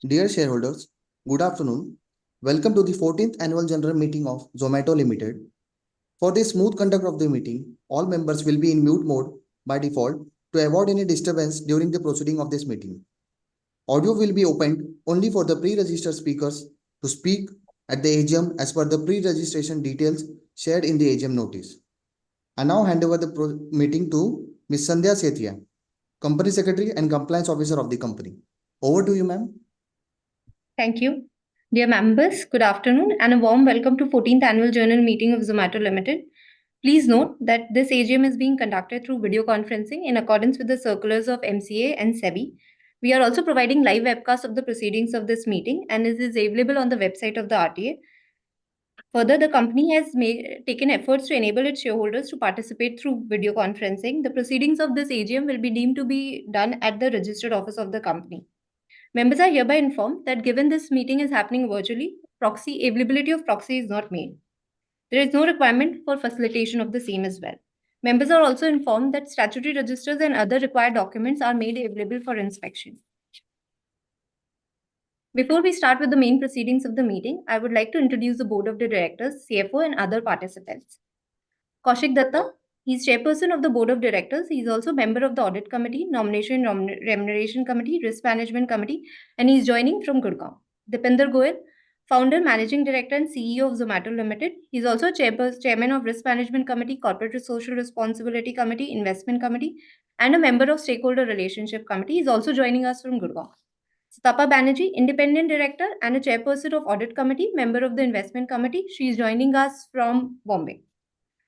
Dear shareholders, good afternoon. Welcome to the 14th Annual General Meeting of Zomato Limited. For the smooth conduct of the meeting, all members will be in mute mode by default to avoid any disturbance during the proceeding of this meeting. Audio will be opened only for the pre-registered speakers to speak at the AGM as per the pre-registration details shared in the AGM notice. I now hand over the meeting to Ms. Sandhya Sethia, Company Secretary and Compliance Officer of the company. Over to you, ma'am. Thank you. Dear members, good afternoon and a warm welcome to 14th Annual General Meeting of Zomato Limited. Please note that this AGM is being conducted through video conferencing in accordance with the circulars of MCA and SEBI. We are also providing live webcast of the proceedings of this meeting and it is available on the website of the RTA. Further, the company has taken efforts to enable its shareholders to participate through video conferencing. The proceedings of this AGM will be deemed to be done at the registered office of the company. Members are hereby informed that given this meeting is happening virtually, availability of proxy is not made. There is no requirement for facilitation of the same as well. Members are also informed that statutory registers and other required documents are made available for inspection. Before we start with the main proceedings of the meeting, I would like to introduce the Board of Directors, CFO, and other participants. Kaushik Datta, he is chairperson of the Board of Directors. He is also member of the Audit Committee, Nomination and Remuneration Committee, Risk Management Committee, and he is joining from Gurgaon. Deepinder Goyal, founder, managing director, and CEO of Zomato Limited. He is also chairman of Risk Management Committee, Corporate Social Responsibility Committee, Investment Committee, and a member of Stakeholder Relationship Committee. He is also joining us from Gurgaon. Tapa Banerjee, independent director and a chairperson of Audit Committee, member of the Investment Committee. She is joining us from Bombay.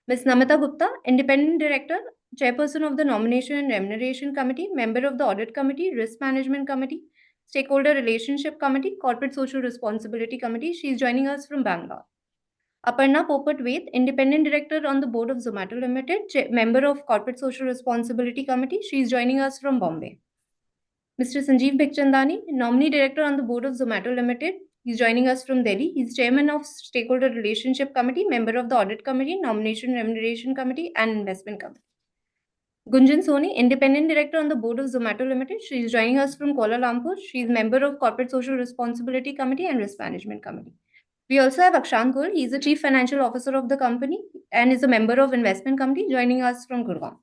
Ms. Namita Gupta, independent director, chairperson of the Nomination and Remuneration Committee, member of the Audit Committee, Risk Management Committee, Stakeholder Relationship Committee, Corporate Social Responsibility Committee. She is joining us from Bangalore. Aparna Popat Ved, independent director on the board of Zomato Limited, member of Corporate Social Responsibility Committee. She is joining us from Bombay. Mr. Sanjeev Bikhchandani, nominee director on the board of Zomato Limited. He's joining us from Delhi. He's chairman of Stakeholder Relationship Committee, member of the Audit Committee, Nomination Remuneration Committee, and Investment Committee. Gunjan Soni, independent director on the board of Zomato Limited. She is joining us from Kuala Lumpur. She is member of Corporate Social Responsibility Committee and Risk Management Committee. We also have Akshant Goel. He is the chief financial officer of the company and is a member of Investment Committee, joining us from Gurgaon.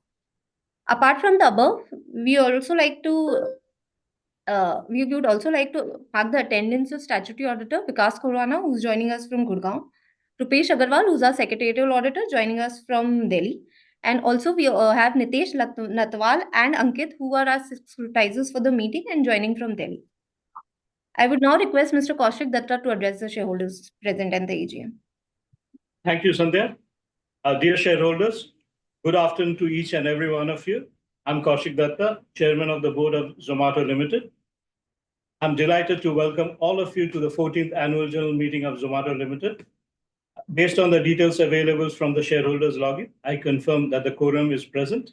Apart from the above, we would also like to mark the attendance of statutory auditor Vikas Khurana, who's joining us from Gurgaon. Rupesh Agarwal, who's our secretarial auditor, joining us from Delhi. And also we have Nitesh Natwal and Ankit, who are our scrutinizers for the meeting and joining from Delhi. I would now request Mr. Kaushik Datta to address the shareholders present at the AGM. Thank you, Sandhya. Dear shareholders, good afternoon to each and every one of you. I'm Kaushik Datta, Chairman of the Board of Zomato Limited. I'm delighted to welcome all of you to the 14th Annual General Meeting of Zomato Limited. Based on the details available from the shareholders login, I confirm that the quorum is present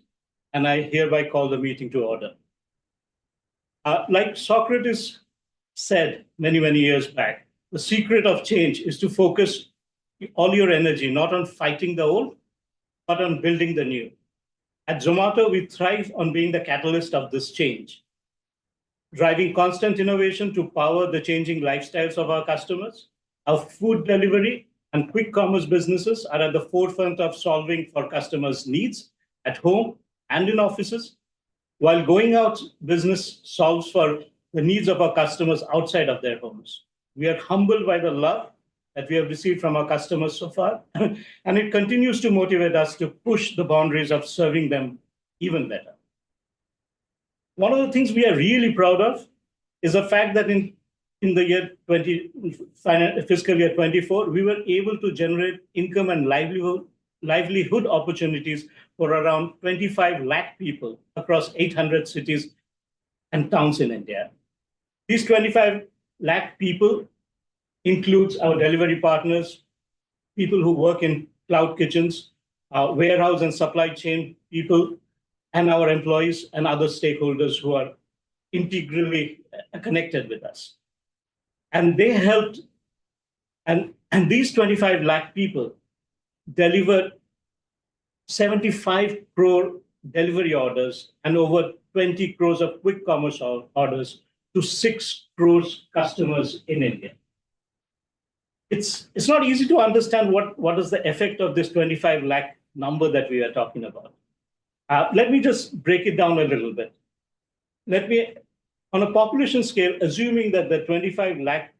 and I hereby call the meeting to order. Like Socrates said many years back, the secret of change is to focus all your energy not on fighting the old, but on building the new. At Zomato, we thrive on being the catalyst of this change, driving constant innovation to power the changing lifestyles of our customers. Our food delivery and quick commerce businesses are at the forefront of solving for customers' needs at home and in offices, while going out business solves for the needs of our customers outside of their homes. We are humbled by the love that we have received from our customers so far, and it continues to motivate us to push the boundaries of serving them even better. One of the things we are really proud of is the fact that in the fiscal year 24, we were able to generate income and livelihood opportunities for around 25 lakh people across 800 cities and towns in India. These 25 lakh people includes our delivery partners, people who work in cloud kitchens, warehouse and supply chain people, and our employees and other stakeholders who are integrally connected with us. And they helped, and these 25 lakh people delivered 75 crore delivery orders and over 20 crores of quick commerce orders to 6 crores customers in India. It's not easy to understand what is the effect of this 25 lakh number that we are talking about. Let me just break it down a little bit. On a population scale, assuming that the 25 lakh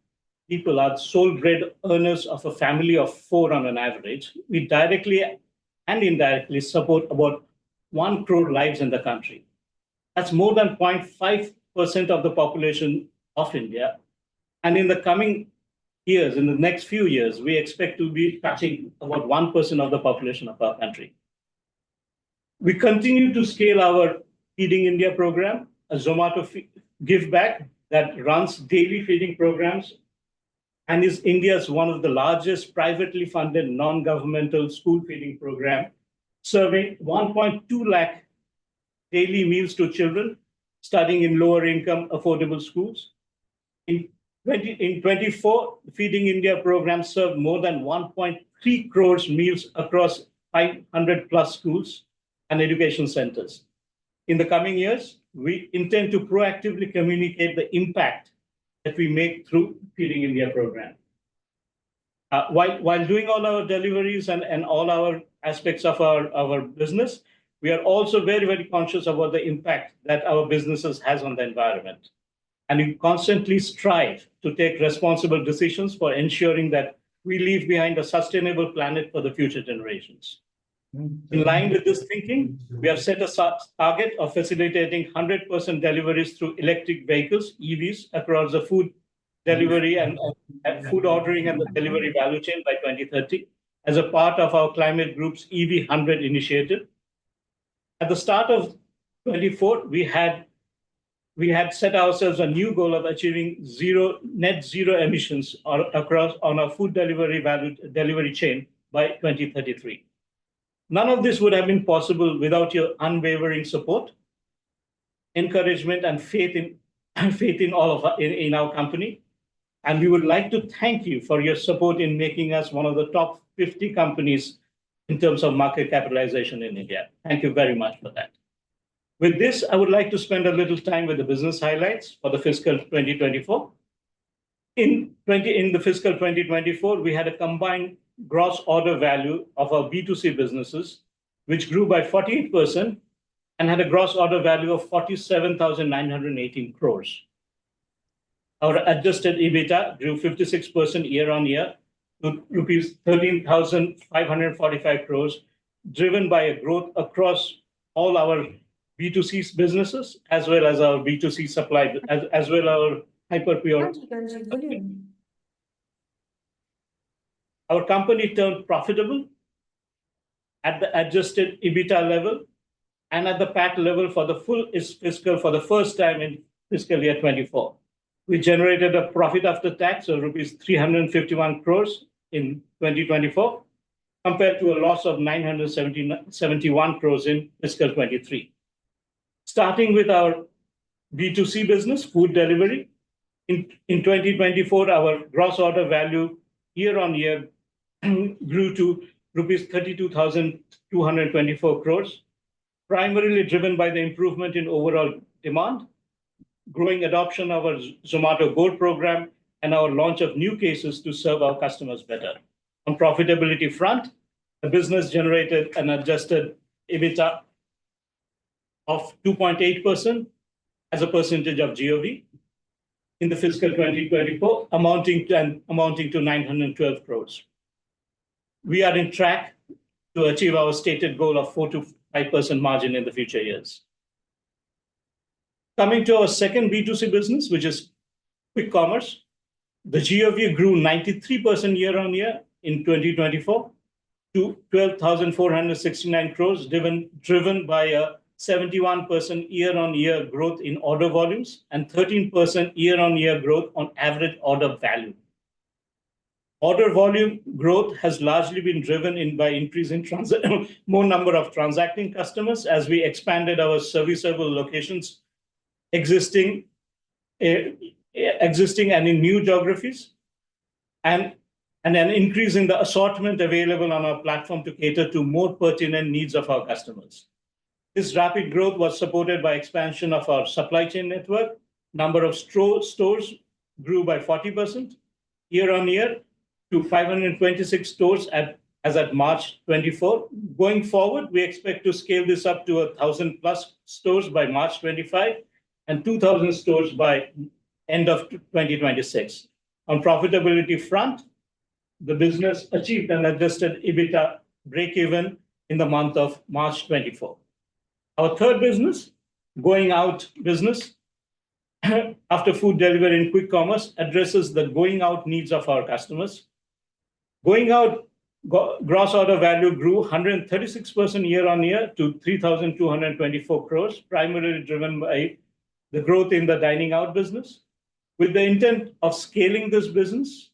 people are sole bread earners of a family of 4 on an average, we directly and indirectly support about 1 crore lives in the country. That's more than 0.5% of the population of India. And in the coming years, in the next few years, we expect to be touching about 1% of the population of our country. We continue to scale our Feeding India program, a Zomato give back that runs daily feeding programs and is India's one of the largest privately funded non-governmental school feeding program, serving 1.2 lakh daily meals to children studying in lower income affordable schools. In 24, the Feeding India program served more than 1.3 crores meals across 500 plus schools and education centers. In the coming years, we intend to proactively communicate the impact that we make through Feeding India program. While doing all our deliveries and all our aspects of our business, we are also very, very conscious about the impact that our businesses has on the environment. And we constantly strive to take responsible decisions for ensuring that we leave behind a sustainable planet for the future generations. In line with this thinking, we have set a target of facilitating 100% deliveries through electric vehicles, EVs, across the food delivery and food ordering and the delivery value chain by 2030 as a part of our climate group's EV 100 initiative. At the start of 24, we had set ourselves a new goal of achieving net zero emissions across on our food delivery chain by 2033. None of this would have been possible without your unwavering support, encouragement, and faith in all of in our company. And we would like to thank you for your support in making us one of the top 50 companies in terms of market capitalization in India. Thank you very much for that. With this, I would like to spend a little time with the business highlights for the fiscal 2024. In the fiscal 2024, we had a combined gross order value of our B2C businesses, which grew by 48% and had a gross order value of 47,918 crores. Our adjusted EBITDA grew 56% year on year to rupees 13,545 crores, driven by a growth across all our B2C businesses, as well as our B2C supply, as well as our HYPERPURE. Our company turned profitable at the adjusted EBITDA level and at the PAT level for the fiscal for the first time in fiscal year 24. We generated a profit after tax of rupees 351 crores in 2024, compared to a loss of 971 crores in fiscal 23. Starting with our B2C business, food delivery, in 2024, our gross order value year on year grew to rupees 32,224 crores, primarily driven by the improvement in overall demand, growing adoption of our Zomato Gold program, and our launch of new cases to serve our customers better. On profitability front, the business generated an adjusted EBITDA of 2.8% as a percentage of GOV in the fiscal 2024, amounting to 912 crores. We are in track to achieve our stated goal of 4 to 5% margin in the future years. Coming to our second B2C business, which is quick commerce, the GOV grew 93% year on year in 2024 to 12,469 crores, driven by a 71% year on year growth in order volumes and 13% year on year growth on average order value. Order volume growth has largely been driven by increase in more number of transacting customers as we expanded our serviceable locations existing and in new geographies, and an increase in the assortment available on our platform to cater to more pertinent needs of our customers. This rapid growth was supported by expansion of our supply chain network, number of stores grew by 40% year on year to 526 stores as at March 24. Going forward, we expect to scale this up to 1,000 plus stores by March 25 and 2,000 stores by end of 2026. On profitability front, the business achieved an adjusted EBITDA break-even in the month of March 24. Our third business, going out business, after food delivery and quick commerce, addresses the going out needs of our customers. Going out gross order value grew 136% year on year to 3,224 crores, primarily driven by the growth in the dining out business. With the intent of scaling this business,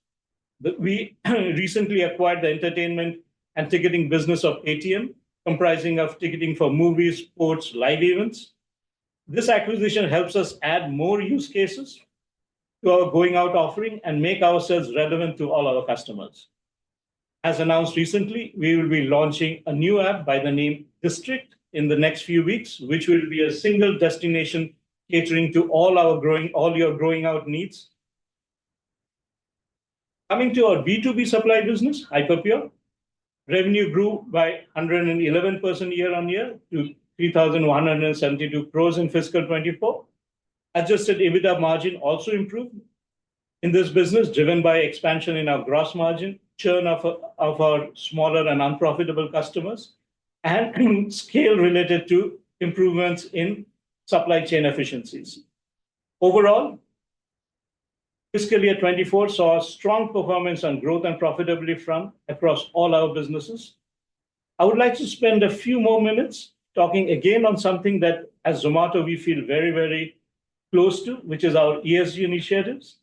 we recently acquired the entertainment and ticketing business of ATM, comprising of ticketing for movies, sports, live events. This acquisition helps us add more use cases to our going out offering and make ourselves relevant to all our customers. As announced recently, we will be launching a new app by the name District in the next few weeks, which will be a single destination catering to all your growing out needs. Coming to our B2B supply business, HYPERPURE, revenue grew by 111% year on year to 3,172 crores in fiscal 24. Adjusted EBITDA margin also improved in this business, driven by expansion in our gross margin, churn of our smaller and unprofitable customers, and scale related to improvements in supply chain efficiencies. Overall, fiscal year 24 saw a strong performance on growth and profitability front across all our businesses. I would like to spend a few more minutes talking again on something that as Zomato we feel very, very close to, which is our ESG initiatives.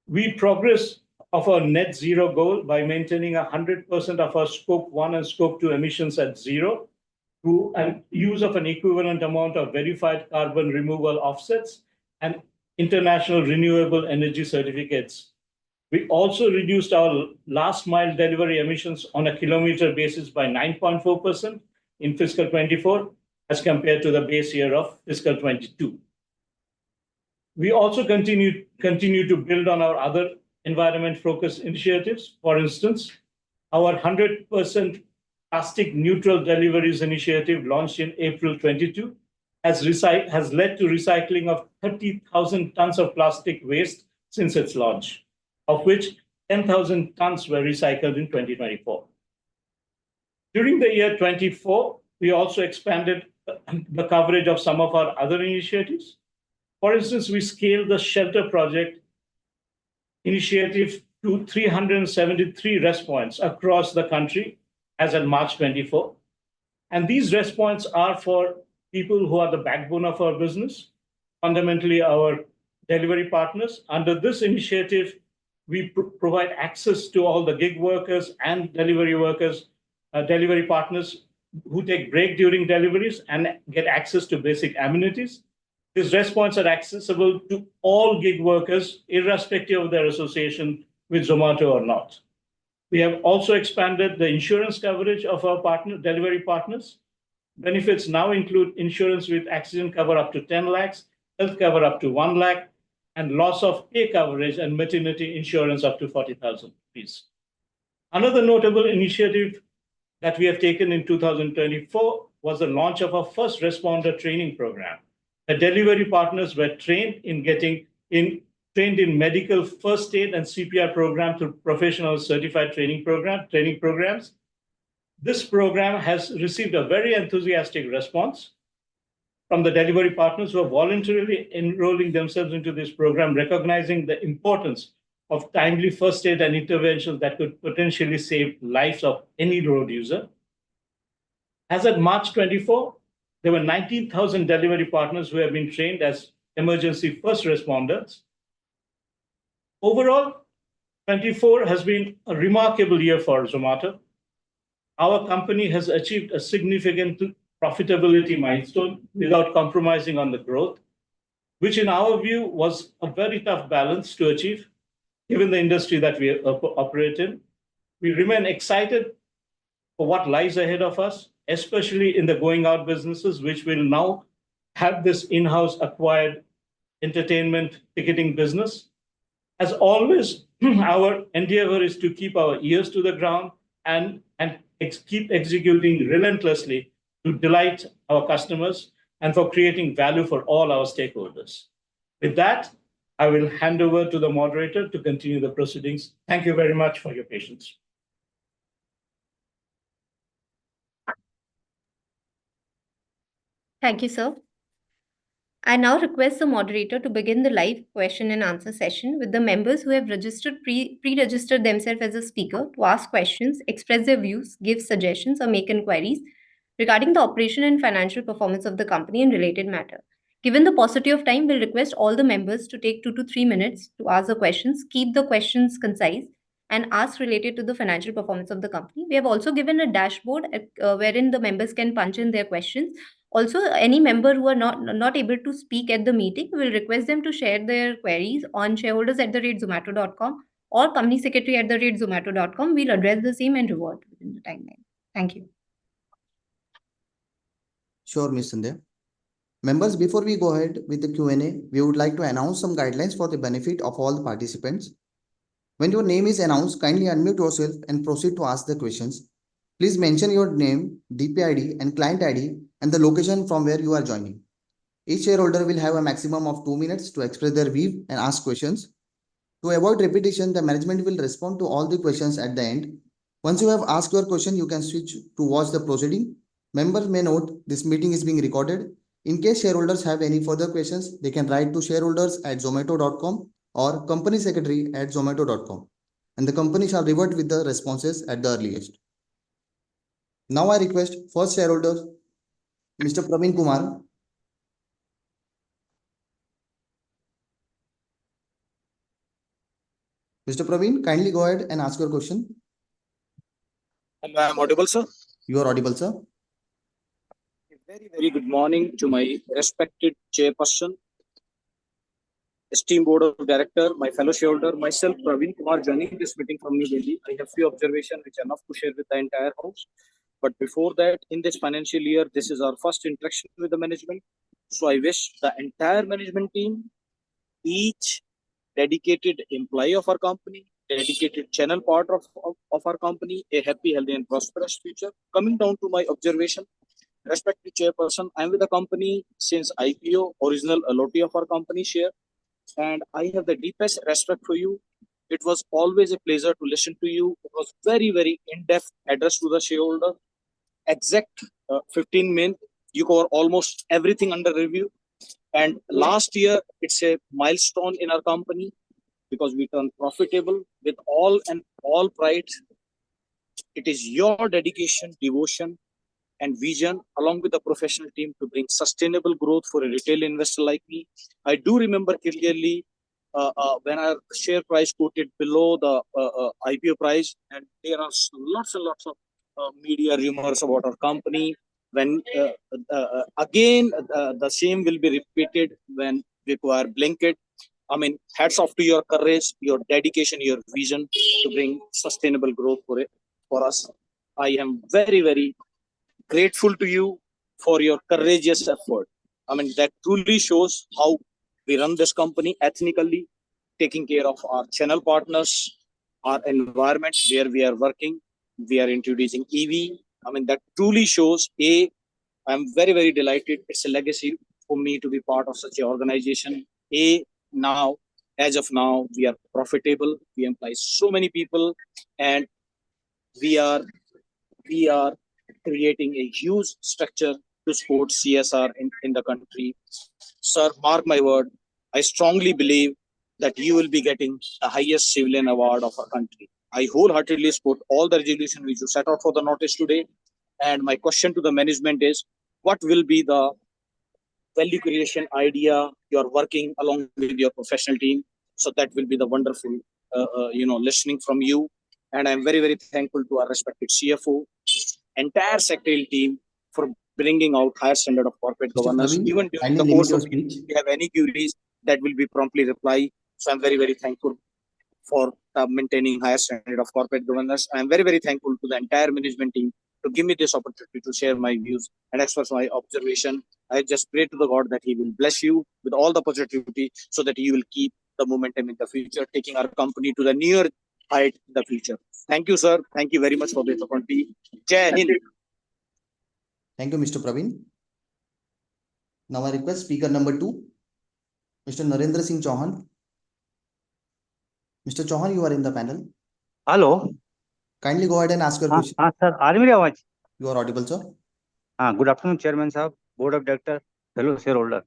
We progress of our net zero goal by maintaining 100% of our scope 1 and scope 2 emissions at zero through an use of an equivalent amount of verified carbon removal offsets and international renewable energy certificates. We also reduced our last mile delivery emissions on a kilometer basis by 9.4% in fiscal 24 as compared to the base year of fiscal 22. We also continue to build on our other environment-focused initiatives. For instance, our 100% plastic neutral deliveries initiative launched in April 22 has led to recycling of 30,000 tons of plastic waste since its launch, of which 10,000 tons were recycled in 2024. During the year 24, we also expanded the coverage of some of our other initiatives. For instance, we scaled the shelter project initiative to 373 rest points across the country as of March 24. And these rest points are for people who are the backbone of our business, fundamentally our delivery partners. Under this initiative, we provide access to all the gig workers and delivery workers, delivery partners who take break during deliveries and get access to basic amenities. These rest points are accessible to all gig workers, irrespective of their association with Zomato or not. We have also expanded the insurance coverage of our delivery partners. Benefits now include insurance with accident cover up to 10 lakhs, health cover up to 1 lakh, and loss of pay coverage and maternity insurance up to 40,000 rupees. Another notable initiative that we have taken in 2024 was the launch of our first responder training program. The delivery partners were trained in medical first aid and CPR program through professional certified training programs. This program has received a very enthusiastic response from the delivery partners who are voluntarily enrolling themselves into this program, recognizing the importance of timely first aid and interventions that could potentially save lives of any road user. As of March 24, there were 19,000 delivery partners who have been trained as emergency first responders. Overall, 24 has been a remarkable year for Zomato. Our company has achieved a significant profitability milestone without compromising on the growth, which in our view was a very tough balance to achieve, given the industry that we operate in. We remain excited for what lies ahead of us, especially in the going out businesses, which will now have this in-house acquired entertainment ticketing business. As always, our endeavor is to keep our ears to the ground and keep executing relentlessly to delight our customers and for creating value for all our stakeholders. With that, I will hand over to the moderator to continue the proceedings. Thank you very much for your patience. Thank you, sir. I now request the moderator to begin the live question and answer session with the members who have pre-registered themselves as a speaker to ask questions, express their views, give suggestions, or make inquiries regarding the operation and financial performance of the company and related matter. Given the paucity of time, we'll request all the members to take 2 to 3 minutes to ask the questions, keep the questions concise, and ask related to the financial performance of the company. We have also given a dashboard wherein the members can punch in their questions. Also, any member who are not able to speak at the meeting, we will request them to share their queries on shareholders@zomato.com or company secretary@zomato.com. We'll address the same and revert within the timeline. Thank you. Sure, Ms. Sandhya. Members, before we go ahead with the Q&A, we would like to announce some guidelines for the benefit of all the participants. When your name is announced, kindly unmute yourself and proceed to ask the questions. Please mention your name, DP ID and client ID and the location from where you are joining. Each shareholder will have a maximum of 2 minutes to express their view and ask questions. To avoid repetition, the management will respond to all the questions at the end. Once you have asked your question, you can switch to watch the proceeding. Members may note this meeting is being recorded. In case shareholders have any further questions, they can write to shareholders@zomato.com or company secretary@zomato.com, and the company shall revert with the responses at the earliest. Now I request first shareholder, Mr. Praveen Kumar. Mr. Praveen, kindly go ahead and ask your question. Hello, I am audible, sir. You are audible, sir. Very good morning to my respected chairperson, esteemed board of director, my fellow shareholder, myself, Praveen Kumar, joining this meeting from New Delhi. I have few observations which are enough to share with the entire house. But before that, in this financial year, this is our first interaction with the management. So I wish the entire management team, each dedicated employee of our company, dedicated channel part of our company, a happy, healthy and prosperous future. Coming down to my observation, respected chairperson, I am with the company since IPO, original allotee of our company share, and I have the deepest respect for you. It was always a pleasure to listen to you. It was very in-depth address to the shareholder. Exact 15 minutes, you cover almost everything under review. And last year, it's a milestone in our company because we turned profitable with all pride. It is your dedication, devotion, and vision along with the professional team to bring sustainable growth for a retail investor like me. I do remember clearly when our share price quoted below the IPO price, and there are lots and lots of media rumors about our company. When again the same will be repeated when we acquire BLINKIT. I mean, hats off to your courage, your dedication, your vision to bring sustainable growth for us. I am very grateful to you for your courageous effort. I mean, that truly shows how we run this company ethnically, taking care of our channel partners, our environment where we are working. We are introducing EV. I mean, that truly shows I'm very delighted. It's a legacy for me to be part of such an organization. Now, as of now, we are profitable. We employ so many people, and we are creating a huge structure to support CSR in the country. Sir, mark my word, I strongly believe that you will be getting the highest civilian award of our country. I wholeheartedly support all the resolution which you set out for the notice today. And my question to the management is, what will be the value creation idea you're working along with your professional team? So that will be the wonderful, listening from you. And I'm very thankful to our respected CFO, entire secretarial team for bringing out higher standard of corporate governance. Praveen, Even during kindly the course limit of your meeting, speech. if you have any queries, that will be promptly replied. So I'm very thankful for maintaining higher standard of corporate governance. I'm very thankful to the entire management team to give me this opportunity to share my views and express my observation. I just pray to the God that He will bless you with all the positivity so that you will keep the momentum in the future, taking our company to the near height in the future. Thank you, sir. Thank you very much for this opportunity. Jai Hind. Thank you, Mr. Praveen. Now I request speaker number 2, Mr. Narendra Singh Chauhan. Mr. Chauhan, you are in the panel. Hello Kindly go ahead and ask your हाँ question. हाँ sir आ रही मेरी आवाज You are audible, sir. हाँ good afternoon chairman साहब board of director fellow share holder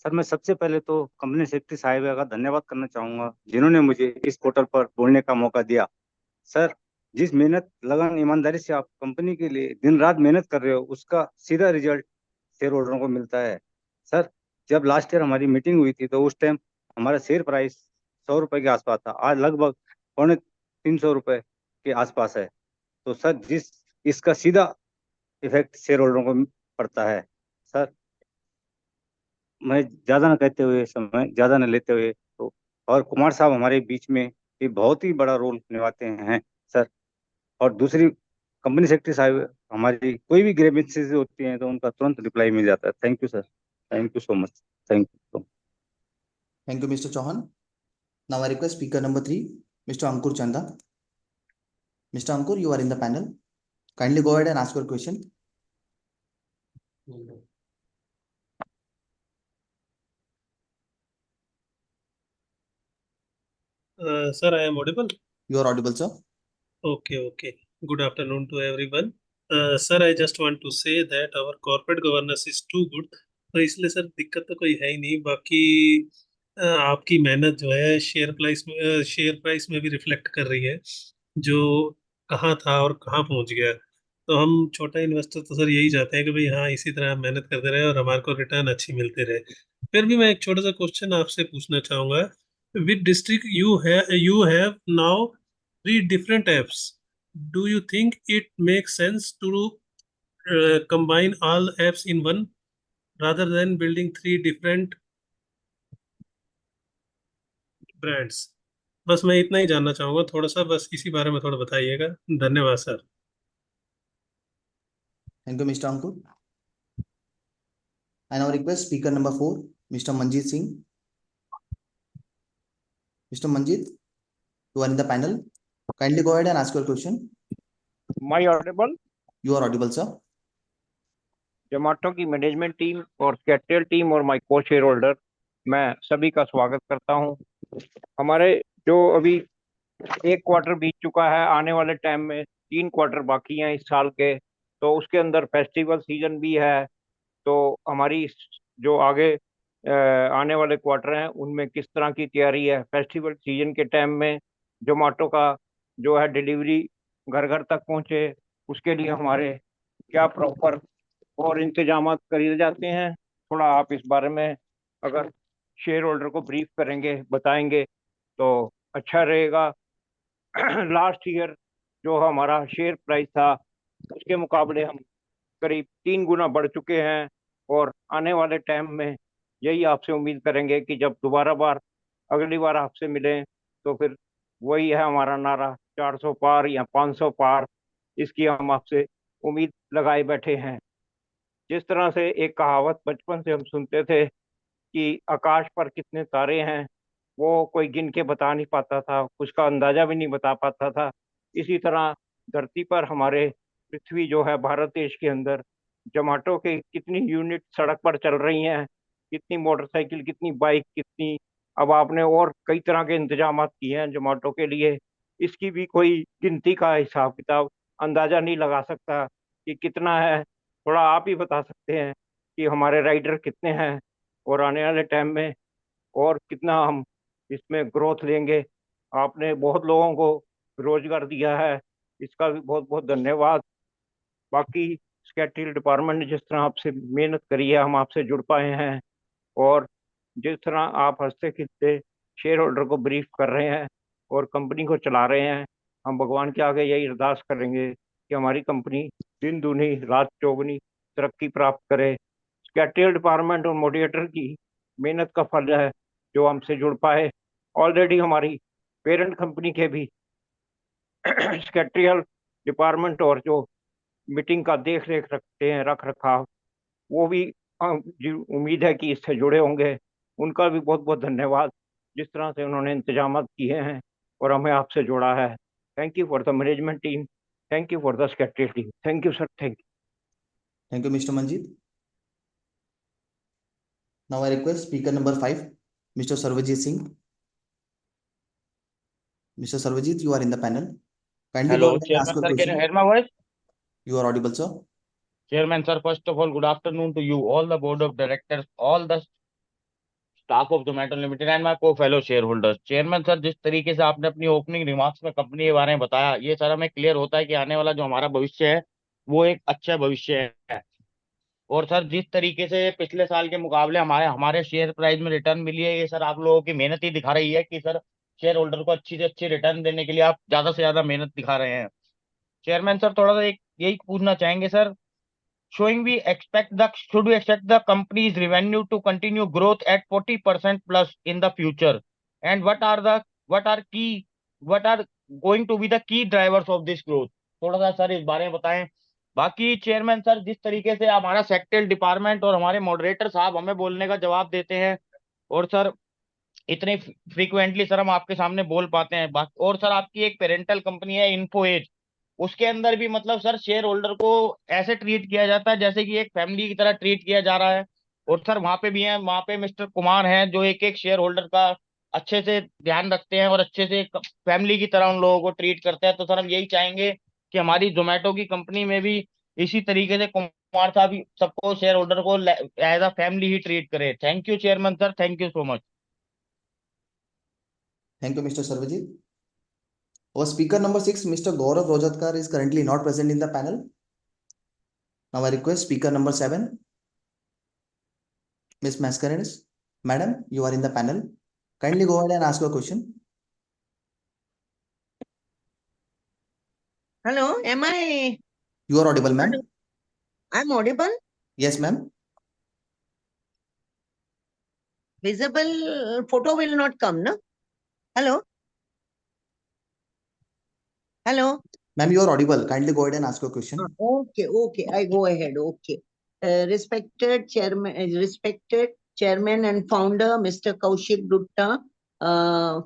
sir मैं सबसे पहले तो कंपनी सेक्रेटरी साहिबा का धन्यवाद करना चाहूंगा जिन्होंने मुझे इस पोर्टल पर बोलने का मौका दिया सर जिस मेहनत लगन ईमानदारी से आप कंपनी के लिए दिन रात मेहनत कर रहे हो उसका सीधा रिजल्ट शेयर होल्डरों को मिलता है सर जब लास्ट ईयर हमारी मीटिंग हुई थी तो उस टाइम हमारा शेयर प्राइस 100 रुपए के आसपास था आज लगभग 350 रुपए के आसपास है तो सर जिस इसका सीधा इफेक्ट शेयर होल्डरों को पड़ता है सर मैं ज्यादा न कहते हुए समय ज्यादा न लेते हुए तो और कुमार साहब हमारे बीच में ये बहुत ही बड़ा रोल निभाते हैं सर और दूसरी कंपनी सेक्रेटरी साहब हमारी कोई भी ग्रीवेंसेस होती हैं तो उनका तुरंत रिप्लाई मिल जाता है thank you sir thank you so much thank you Thank you, Mr. Chauhan. Now I request speaker number 3, Mr. Ankur Chanda. Mr. Ankur, you are in the panel. Kindly go ahead and ask your question. Sir, I am audible. You are audible, sir. Okay. Good afternoon to everyone. Sir, I just want to say that our corporate governance is too good. तो इसलिए sir दिक्कत तो कोई है ही नहीं बाकी आपकी मेहनत जो है शेयर प्राइस में भी रिफ्लेक्ट कर रही है जो कहाँ था और कहाँ पहुंच गया तो हम छोटा इन्वेस्टर तो सर यही चाहते हैं कि भाई हाँ इसी तरह हम मेहनत करते रहे और हमारे को रिटर्न अच्छी मिलते रहे फिर भी मैं एक छोटा सा क्वेश्चन आपसे पूछना चाहूंगा with district you have now 3 different apps do you think it makes sense to combine all apps in one rather than building 3 different brands बस मैं इतना ही जानना चाहूंगा थोड़ा सा बस इसी बारे में थोड़ा बताइएगा धन्यवाद sir Thank you, Mr. Ankur. I now request speaker number 4, Mr. Manjeet Singh. Mr. Manjeet, you are in the panel. Kindly go ahead and ask your question. My audible? You are audible, sir. Zomato की management team और capital team और my को share holder मैं सभी का स्वागत करता हूं हमारे जो अभी 1 क्वार्टर बीत चुका है आने वाले टाइम में 3 क्वार्टर बाकी हैं इस साल के तो उसके अंदर फेस्टिवल सीजन भी है तो हमारी जो आगे आने वाले क्वार्टर हैं उनमें किस तरह की तैयारी है फेस्टिवल सीजन के टाइम में जोमेटो का जो है डिलीवरी घर घर तक पहुंचे उसके लिए हमारे क्या प्रॉपर और इंतजाम करे जाते हैं थोड़ा आप इस बारे में अगर शेयर होल्डर को ब्रीफ करेंगे बताएंगे तो अच्छा रहेगा लास्ट ईयर जो हमारा शेयर प्राइस था उसके मुकाबले हम करीब 3 गुना बढ़ चुके हैं और आने वाले टाइम में यही आपसे उम्मीद करेंगे कि जब अगली बार आपसे मिलें तो फिर वही है हमारा नारा 400 पार या 500 पार इसकी हम आपसे उम्मीद लगाए बैठे हैं जिस तरह से एक कहावत बचपन से हम सुनते थे कि आकाश पर कितने तारे हैं वो कोई गिन के बता नहीं पाता था उसका अंदाजा भी नहीं बता पाता था इसी तरह धरती पर हमारे पृथ्वी जो है भारत देश के अंदर जोमेटो के कितनी यूनिट सड़क पर चल रही हैं कितनी मोटरसाइकिल कितनी बाइक कितनी अब आपने और कई तरह के इंतजाम किए हैं जोमेटो के लिए इसकी भी कोई गिनती का हिसाब किताब अंदाजा नहीं लगा सकता कि कितना है थोड़ा आप ही बता सकते हैं कि हमारे राइडर कितने हैं और आने वाले टाइम में और कितना हम इसमें ग्रोथ लेंगे आपने बहुत लोगों को रोजगार दिया है इसका भी बहुत बहुत धन्यवाद बाकी सेक्रेटरी डिपार्टमेंट ने जिस तरह आपसे मेहनत करी है हम आपसे जुड़ पाए हैं और जिस तरह आप हंसते खिलते शेयर होल्डर को ब्रीफ कर रहे हैं और कंपनी को चला रहे हैं हम भगवान के आगे यही अरदास करेंगे कि हमारी कंपनी दिन दूनी रात चौगुनी तरक्की प्राप्त करे सेक्रेटरी डिपार्टमेंट और मोडिएटर की मेहनत का फल है जो हमसे जुड़ पाए ऑलरेडी हमारी पेरेंट कंपनी के भी सेक्रेटरियल डिपार्टमेंट और जो मीटिंग का देख रेख रखते हैं, रख रखाव, वो भी उम्मीद है कि इससे जुड़े होंगे। उनका भी बहुत बहुत धन्यवाद, जिस तरह से उन्होंने इंतजाम किए हैं और हमें आपसे जोड़ा है। Thank you for the management team, thank you for the secretary team, thank you sir, thank you. Thank you, Mr. Manjeet. Now I request speaker number 5, Mr. Sarvajit Singh. Mr. Sarvajit, you are in the panel. Kindly go Hello, ahead and ask Chairman your sir, can you question. hear my voice? You are audible, sir. Chairman sir, first of all, good afternoon to you, all the board of directors, all the staff of Zomato Limited and my co-fellow shareholders. Chairman sir, जिस तरीके से आपने अपनी opening remarks में company के बारे में बताया, ये सर हमें क्लियर होता है कि आने वाला जो हमारा भविष्य है वो एक अच्छा भविष्य है। और सर जिस तरीके से पिछले साल के मुकाबले हमारे हमारे शेयर प्राइस में रिटर्न मिली है, ये सर आप लोगों की मेहनत ही दिखा रही है कि सर शेयर होल्डर को अच्छी से अच्छी रिटर्न देने के लिए आप ज्यादा से ज्यादा मेहनत दिखा रहे हैं। चेयरमैन सर, थोड़ा सा एक यही पूछना चाहेंगे sir, showing should we expect the company's revenue to continue growth at 40% plus in the future, and what are going to be the key drivers of this growth? थोड़ा सा सर इस बारे में बताएं। बाकी चेयरमैन सर, जिस तरीके से हमारा सेक्रेटरी डिपार्टमेंट और हमारे मॉडरेटर साहब हमें बोलने का जवाब देते हैं, और सर इतने फ्रीक्वेंटली सर हम आपके सामने बोल पाते हैं, और सर आपकी एक पेरेंटल कंपनी है इन्फो एज, उसके अंदर भी मतलब सर शेयर होल्डर को ऐसे ट्रीट किया जाता है जैसे कि एक फैमिली की तरह ट्रीट किया जा रहा है। और सर वहां पे भी है, वहां पे मिस्टर कुमार हैं जो एक एक शेयर होल्डर का अच्छे से ध्यान रखते हैं और अच्छे से फैमिली की तरह उन लोगों को ट्रीट करते हैं। तो सर हम यही चाहेंगे कि हमारी जोमेटो की कंपनी में भी इसी तरीके से कुमार साहब ही सबको शेयर होल्डर को एज अ फैमिली ही ट्रीट करे। Thank you chairman sir, thank you so much. Thank you, Mr. Sarvajit. Our speaker number 6, Mr. Gaurav Rojatkar, is currently not present in the panel. Now I request speaker number 7, Ms. Mascarenhas. Madam, you are in the panel. Kindly go ahead and ask your question. Hello, am I You are audible, ma'am. I'm audible? Yes, ma'am. Visible photo will not come, no? Hello? Hello? Ma'am, you are audible. Kindly go ahead and ask your question. Okay, I go ahead. Okay. Respected chairman and founder, Mr. Kaushik Gupta,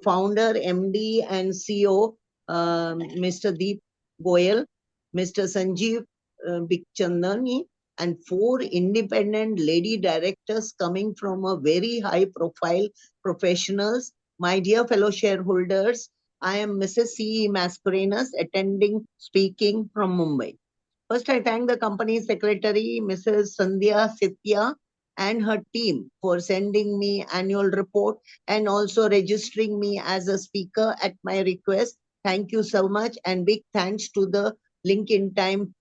founder, MD and CEO, Mr. Deep Goyal, Mr. Sanjeev Bikchandani, and 4 independent lady directors coming from a very high profile professionals. My dear fellow shareholders, I am Mrs. C. Mascarenhas, speaking from Mumbai. First, I thank the company secretary, Mrs. Sandhya Sitya, and her team for sending me annual report and also registering me as a speaker at my request. Thank you so much, and big thanks to the LinkedIn Time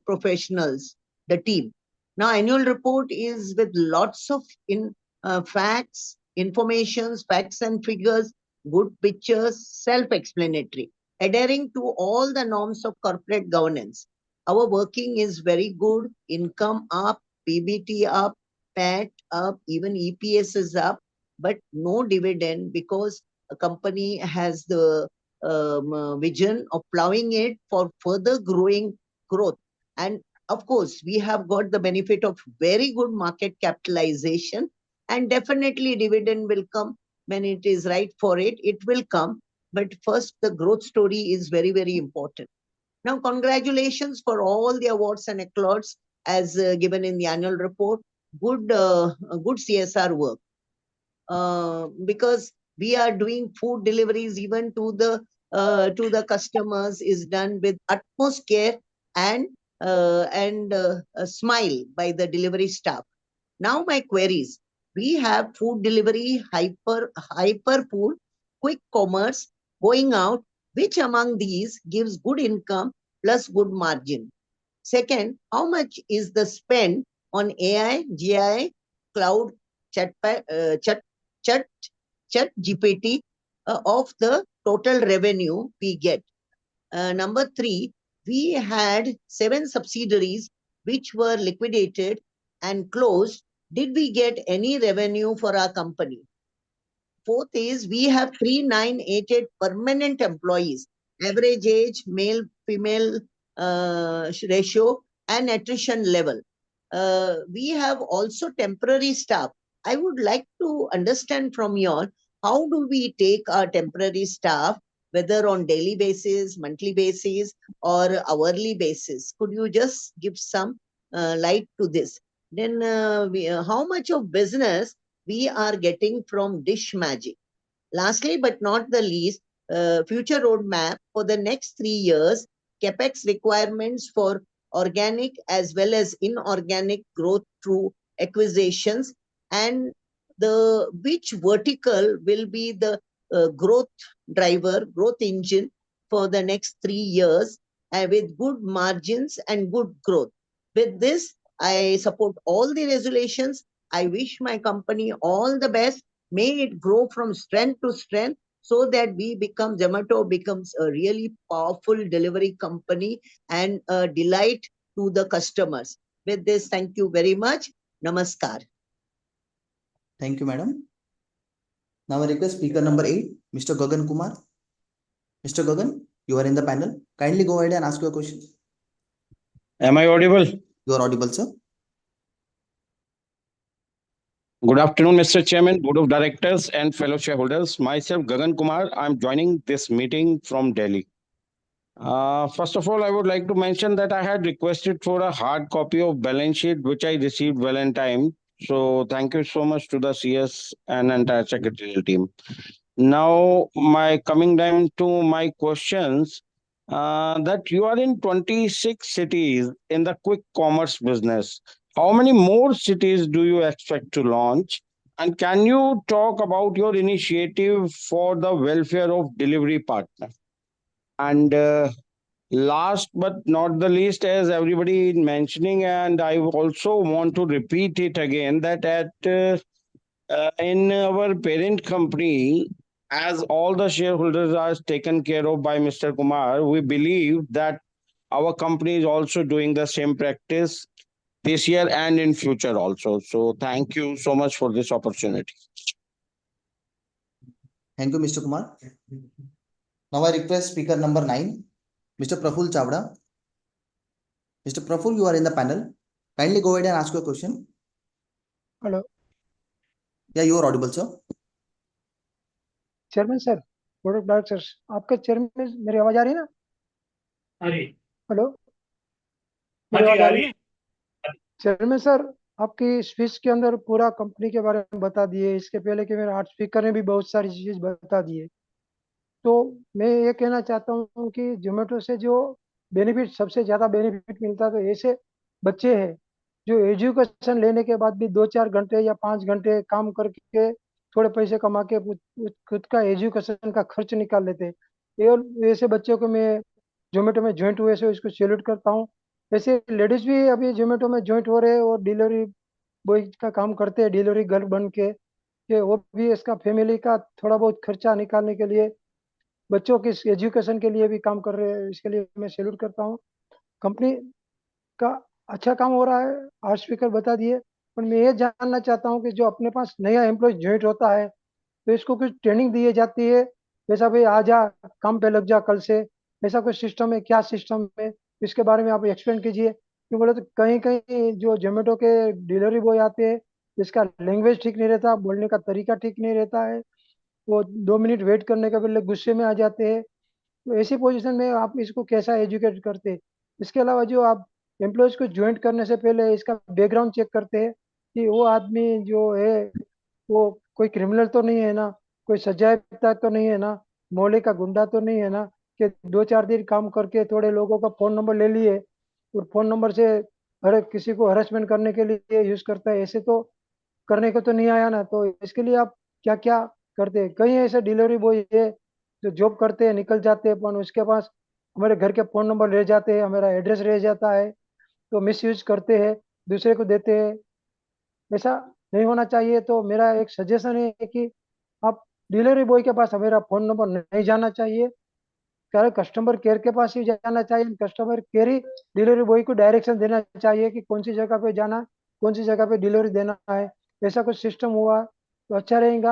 professionals, the team. Now, annual report is with lots of facts, informations, facts and figures, good pictures, self-explanatory, adhering to all the norms of corporate governance. Our working is very good, income up, PBT up, PAT up, even EPS is up, but no dividend because a company has the vision of plowing it for further growth. And of course, we have got the benefit of very good market capitalization, and definitely dividend will come when it is right for it. It will come. But first, the growth story is very, very important. Now, congratulations for all the awards and accolades as given in the annual report. Good CSR work. Because we are doing food deliveries even to the customers is done with utmost care and a smile by the delivery staff. Now my queries. We have food delivery, HYPERPURE, quick commerce going out. Which among these gives good income plus good margin? Second, how much is the spend on AI, GI, cloud, chat GPT of the total revenue we get? Number 3, we had 7 subsidiaries which were liquidated and closed. Did we get any revenue for our company? Fourth is, we have 3988 permanent employees. Average age, male, female, ratio and attrition level. We have also temporary staff. I would like to understand from you all, how do we take our temporary staff, whether on daily basis, monthly basis, or hourly basis? Could you just give some light to this? Then how much of business we are getting from Dish Magic? Lastly, but not the least, future roadmap for the next 3 years, capex requirements for organic as well as inorganic growth through acquisitions, and the which vertical will be the growth driver, growth engine for the next 3 years, with good margins and good growth. With this, I support all the resolutions. I wish my company all the best. May it grow from strength to strength, so that Zomato becomes a really powerful delivery company and a delight to the customers. With this, thank you very much. Namaskar. Thank you, madam. Now I request speaker number 8, Mr. Gagan Kumar. Mr. Gagan, you are in the panel. Kindly go ahead and ask your question. Am I audible? You are audible, sir. Good afternoon, Mr. Chairman, Board of Directors, and fellow shareholders. Myself, Gagan Kumar. I'm joining this meeting from Delhi. First of all, I would like to mention that I had requested for a hard copy of balance sheet, which I received well in time. So thank you so much to the CS and entire secretarial team. Now, coming down to my questions, that you are in 26 cities in the quick commerce business. How many more cities do you expect to launch? And can you talk about your initiative for the welfare of delivery partners? And last but not the least, as everybody is mentioning, and I also want to repeat it again, that in our parent company, as all the shareholders are taken care of by Mr. Kumar, we believe that our company is also doing the same practice this year and in future also. So thank you so much for this opportunity. Thank you, Mr. Kumar. Now I request speaker number 9, Mr. Praful Chavda. Mr. Praful, you are in the panel. Kindly go ahead and ask your question. Hello Yeah, you are audible, sir. Chairman sir, board of directors, आपका chairman, मेरी आवाज आ रही है ना? अरे hello, हाँ मेरी जी, आवाज आ आ रही रही है? चेयरमैन सर, आपकी स्पीच के अंदर पूरा कंपनी के बारे में बता दिए। इसके पहले के मेरे 8 स्पीकर ने भी बहुत सारी चीज बता दिए। तो मैं ये कहना चाहता हूँ कि जोमेटो से जो बेनिफिट, सबसे ज्यादा बेनिफिट मिलता है, तो ऐसे बच्चे हैं जो एजुकेशन लेने के बाद भी 2-4 घंटे या 5 घंटे काम करके थोड़े पैसे कमा के खुद का एजुकेशन का खर्च निकाल लेते हैं। और ऐसे बच्चों को मैं जोमेटो में ज्वाइंट हुए से इसको सैल्यूट करता हूँ। ऐसे लेडीज भी अभी जोमेटो में ज्वाइंट हो रहे हैं और डिलीवरी बॉय का काम करते हैं, डिलीवरी गर्ल बन के वो भी इसका फैमिली का थोड़ा बहुत खर्चा निकालने के लिए, बच्चों की एजुकेशन के लिए भी काम कर रहे हैं। इसके लिए मैं सैल्यूट करता हूँ। कंपनी का अच्छा काम हो रहा है, 8 स्पीकर बता दिए। पर मैं ये जानना चाहता हूँ कि जो अपने पास नया एम्प्लॉय ज्वाइंट होता है, तो इसको कुछ ट्रेनिंग दी जाती है, जैसा भाई आ जा, काम पे लग जा कल से, ऐसा कोई सिस्टम है? क्या सिस्टम है, इसके बारे में आप एक्सप्लेन कीजिए। क्यों बोले तो कहीं कहीं जो जोमेटो के डिलीवरी बॉय आते हैं, जिसका लैंग्वेज ठीक नहीं रहता, बोलने का तरीका ठीक नहीं रहता है, वो 2 मिनट वेट करने के बदले गुस्से में आ जाते हैं। तो ऐसी पोजीशन में आप इसको कैसा एजुकेट करते हैं? इसके अलावा जो आप एम्प्लॉयज को ज्वाइन करने से पहले इसका बैकग्राउंड चेक करते हैं कि वो आदमी जो है वो कोई क्रिमिनल तो नहीं है ना, कोई सजायाफ्ता तो नहीं है ना, मोहल्ले का गुंडा तो नहीं है ना, कि 2-4 दिन काम करके थोड़े लोगों का फोन नंबर ले लिए और फोन नंबर से हर किसी को हरेसमेंट करने के लिए यूज करता है। ऐसे तो करने को तो नहीं आया ना। तो इसके लिए आप क्या क्या करते हैं? कई ऐसे डिलीवरी बॉय है जो जॉब करते हैं, निकल जाते हैं, पर उसके पास हमारे घर के फोन नंबर रह जाते हैं, हमारा एड्रेस रह जाता है, तो मिस यूज करते हैं, दूसरे को देते हैं। ऐसा नहीं होना चाहिए। तो मेरा एक सजेशन है कि आप डिलीवरी बॉय के पास हमारा फोन नंबर नहीं जाना चाहिए, कस्टमर केयर के पास ही जाना चाहिए। कस्टमर केयर ही डिलीवरी बॉय को डायरेक्शन देना चाहिए कि कौन सी जगह पे जाना, कौन सी जगह पे डिलीवरी देना है। ऐसा कुछ सिस्टम हुआ तो अच्छा रहेगा।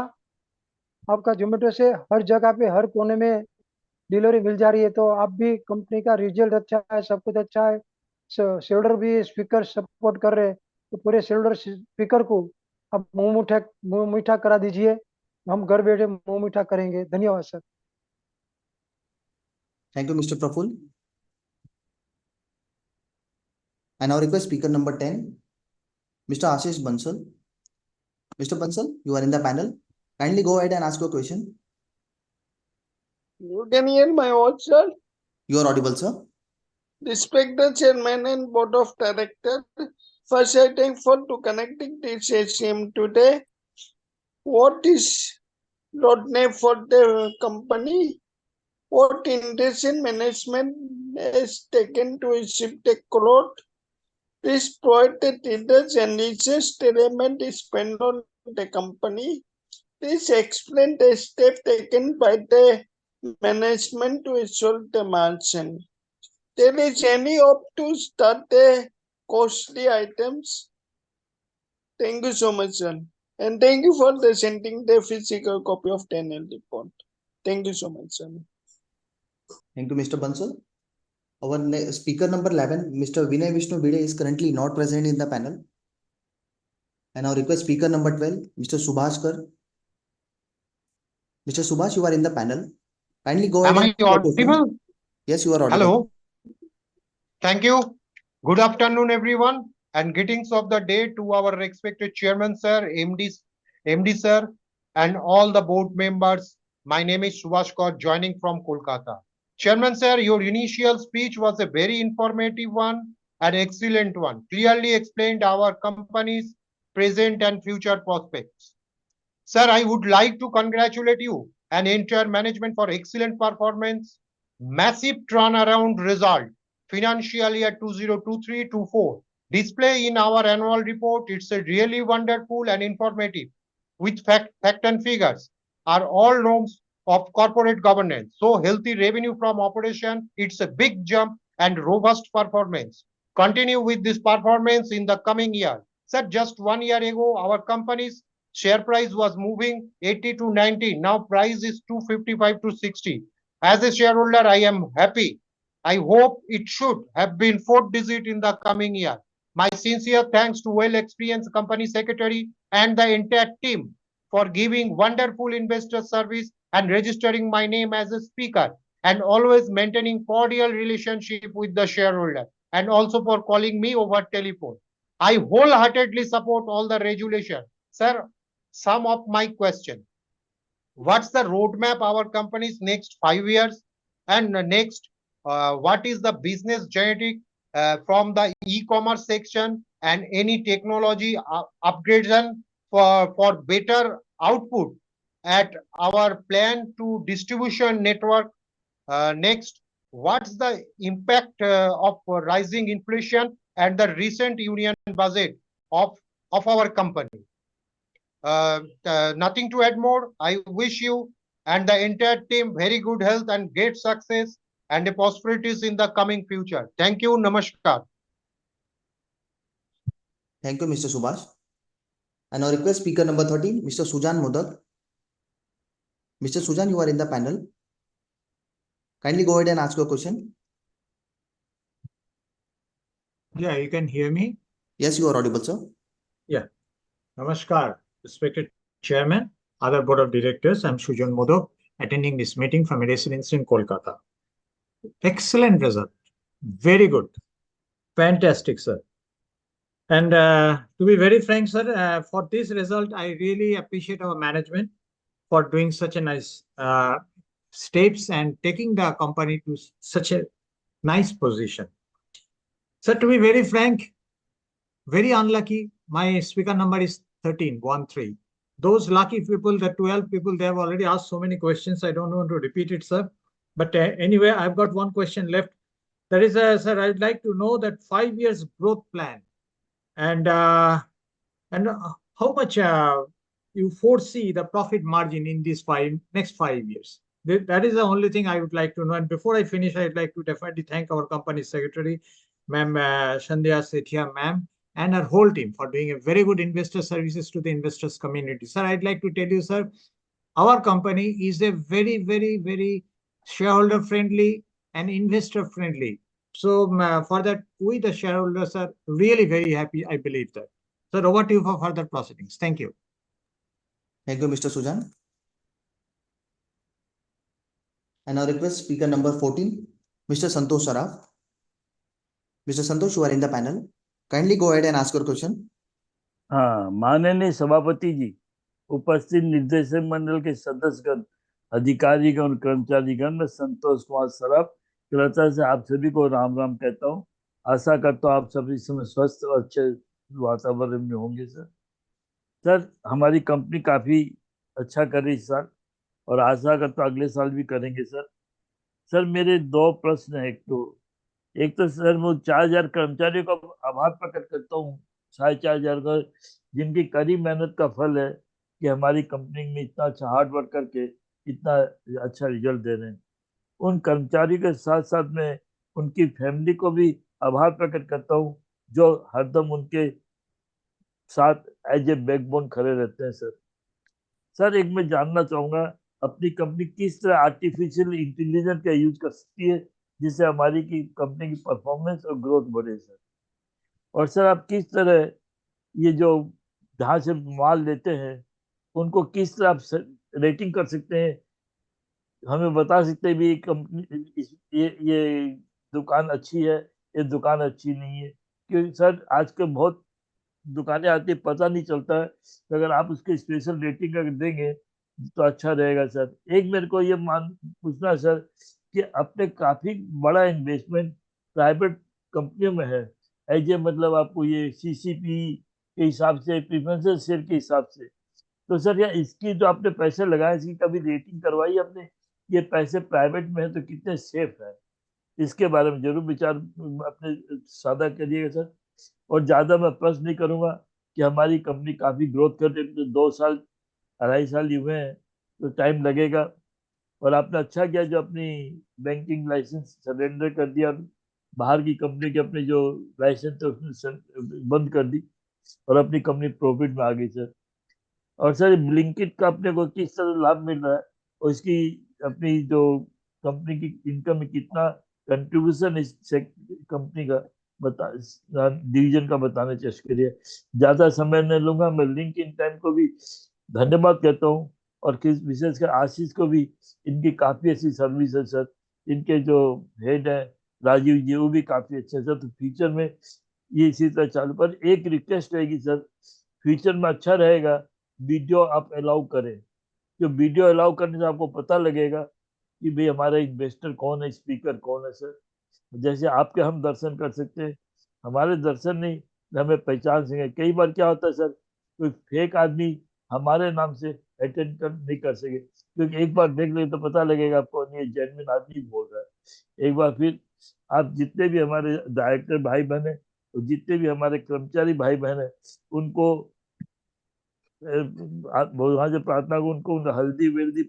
आपका जोमेटो से हर जगह पे, हर कोने में डिलीवरी मिल जा रही है, तो आप भी कंपनी का रिजल्ट अच्छा है, सब कुछ अच्छा है, शेयरहोल्डर भी स्पीकर सपोर्ट कर रहे हैं, तो पूरे शेयरहोल्डर स्पीकर को आप मुंह मीठा करा दीजिए, हम घर बैठे मुंह मीठा करेंगे। धन्यवाद sir. Thank you, Mr. Praful. I now request speaker number 10, Mr. Ashish Bansal. Mr. Bansal, you are in the panel. Kindly go ahead and ask your question. You can hear my voice, sir. You are audible, sir. Respected Chairman and Board of Directors, first I thank for to connecting this AGM today. What is roadmap for the company? What intention management has taken to achieve the growth? Please provide the details and richest element spent on the company. Please explain the steps taken by the management to ensure the margin. There is any hope to start the costly items? Thank you so much, sir. And thank you for the sending the physical copy of the annual report. Thank you so much, sir. Thank you, Mr. Bansal. Our speaker number 11, Mr. Vinay Vishnu Bide, is currently not present in the panel. I now request speaker number 12, Mr. Subhash Kar. Mr. Subhash, you are in the panel. Kindly go ahead Am and I audible? Yes, you are audible. Hello. Thank you. Good afternoon, everyone, and greetings of the day to our respected Chairman, sir, MD, sir, and all the board members. My name is Subhash Kaur, joining from Kolkata. Chairman, sir, your initial speech was a very informative one and excellent one. Clearly explained our company's present and future prospects. Sir, I would like to congratulate you and entire management for excellent performance, massive turnaround result, financial year 2023-24. Display in our annual report, it's a really wonderful and informative with fact and figures are all norms of corporate governance. So healthy revenue from operation, it's a big jump and robust performance. Continue with this performance in the coming year. Sir, just 1 year ago, our company's share price was moving 80 to 90. Now price is 255 to 60. As a shareholder, I am happy. I hope it should have been 4 digit in the coming year. My sincere thanks to well-experienced company secretary and the entire team for giving wonderful investor service and registering my name as a speaker and always maintaining cordial relationship with the shareholder and also for calling me over telephone. I wholeheartedly support all the regulation. Sir, some of my question. What's the roadmap our company's next 5 years? And next, what is the business genetic from the e-commerce section and any technology upgradation for better output at our plan to distribution network? Next, what's the impact of rising inflation and the recent union budget of our company? Nothing to add more. I wish you and the entire team very good health and great success and prosperities in the coming future. Thank you. Namaskar. Thank you, Mr. Subhash. I now request speaker number 13, Mr. Sujan Modak. Mr. Sujan, you are in the panel. Kindly go ahead and ask your question. Yeah, you can hear me? Yes, you are audible, sir. Yeah. Namaskar, respected Chairman, other Board of Directors. I'm Sujan Modak, attending this meeting from a residence in Kolkata. Excellent result. Very good. Fantastic, sir. And to be very frank, sir, for this result, I really appreciate our management for doing such a nice steps and taking the company to such a nice position. Sir, to be very frank, very unlucky. My speaker number is 13. Those lucky people, the 12 people, they have already asked so many questions. I don't want to repeat it, sir. But anyway, I've got one question left. That is, sir, I'd like to know that 5 years growth plan and how much you foresee the profit margin in these next 5 years. That is the only thing I would like to know. And before I finish, I'd like to definitely thank our company secretary, Ma'am Sandhya Sethia, ma'am, and our whole team for doing a very good investor services to the investors community. Sir, I'd like to tell you, sir, our company is a very, very, very shareholder friendly, and investor friendly. So for that, we the shareholders are really very happy. I believe that. So over to you for further proceedings. Thank you. Thank you, Mr. Sujan. And now request speaker number 14, Mr. Santosh Saraf. Mr. Santosh, you are in the panel. Kindly go ahead and ask your question. हाँ, माननीय सभापति जी, उपस्थित निर्देशक मंडल के सदस्यगण, अधिकारीगण और कर्मचारीगण, मैं संतोष कुमार सराफ कृतज्ञता से आप सभी को राम राम कहता हूँ। आशा करता हूँ आप सभी समय स्वस्थ और अच्छे वातावरण में होंगे सर। सर, हमारी कंपनी काफी अच्छा कर रही सर, और आशा करता हूँ अगले साल भी करेंगे सर। सर, मेरे दो प्रश्न है। एक तो सर, मैं 4,000 कर्मचारियों का आभार प्रकट करता हूँ, 4,500 का, जिनकी कड़ी मेहनत का फल है कि हमारी कंपनी में इतना अच्छा हार्ड वर्क करके इतना अच्छा रिजल्ट दे रहे हैं। उन कर्मचारियों के साथ साथ में उनकी फैमिली को भी आभार प्रकट करता हूँ, जो हरदम उनके साथ एज ए बैकबोन खड़े रहते हैं सर। सर, एक मैं जानना चाहूंगा, अपनी कंपनी किस तरह आर्टिफिशियल इंटेलिजेंस का यूज कर सकती है जिससे हमारी की कंपनी की परफॉर्मेंस और ग्रोथ बढ़े सर। और सर, आप किस तरह ये जो जहाँ से माल लेते हैं उनको किस तरह आप रेटिंग कर सकते हैं, हमें बता सकते हैं भी ये कंपनी ये दुकान अच्छी है, ये दुकान अच्छी नहीं है? क्योंकि सर, आज के बहुत दुकानें आती है, पता नहीं चलता है। तो अगर आप उसके स्पेशल रेटिंग अगर देंगे तो अच्छा रहेगा सर। एक मेरे को ये पूछना है सर कि अपने काफी बड़ा इन्वेस्टमेंट प्राइवेट कंपनियों में है, एज ए मतलब आपको ये सीसीपी के हिसाब से, प्रेफरेंस शेयर के हिसाब से। तो सर, या इसकी जो आपने पैसे लगाए इसकी कभी रेटिंग करवाई आपने? ये पैसे प्राइवेट में है तो कितने सेफ है, इसके बारे में जरूर विचार अपने साझा करिएगा सर। और ज्यादा मैं प्रश्न नहीं करूंगा कि हमारी कंपनी काफी ग्रोथ कर रही है, तो 2 साल 2.5 साल ही हुए हैं, तो टाइम लगेगा। और आपने अच्छा किया जो अपनी बैंकिंग लाइसेंस सरेंडर कर दिया, बाहर की कंपनी के अपने जो लाइसेंस थे उसने बंद कर दी और अपनी कंपनी प्रॉफिट में आ गई सर। और सर, ब्लिंकिट का अपने को किस तरह लाभ मिल रहा है और इसकी अपनी जो कंपनी की इनकम में कितना कंट्रीब्यूशन इस कंपनी का बता डिवीजन का बताने चेष्टा करिए। ज्यादा समय नहीं लूंगा, मैं लिंक इन टाइम को भी धन्यवाद कहता हूँ, और किस विशेषकर आशीष को भी, इनकी काफी अच्छी सर्विस है सर। इनके जो हेड है राजीव जी, वो भी काफी अच्छे हैं सर। तो फ्यूचर में ये इसी तरह चालू, पर एक रिक्वेस्ट रहेगी सर, फ्यूचर में अच्छा रहेगा वीडियो आप अलाउ करें। जो वीडियो अलाउ करने से आपको पता लगेगा कि भाई हमारा इन्वेस्टर कौन है, स्पीकर कौन है सर। जैसे आपके हम दर्शन कर सकते हैं, हमारे दर्शन नहीं, हमें पहचान सके। कई बार क्या होता है सर, कोई फेक आदमी हमारे नाम से अटेंड नहीं कर सके, क्योंकि एक बार देख ले तो पता लगेगा आपको ये जेन्युइन आदमी बोल रहा है। एक बार फिर आप जितने भी हमारे डायरेक्टर भाई बहन है और जितने भी हमारे कर्मचारी भाई बहन है, उनको वहां से प्रार्थना को उनको हल्दी वेल्दी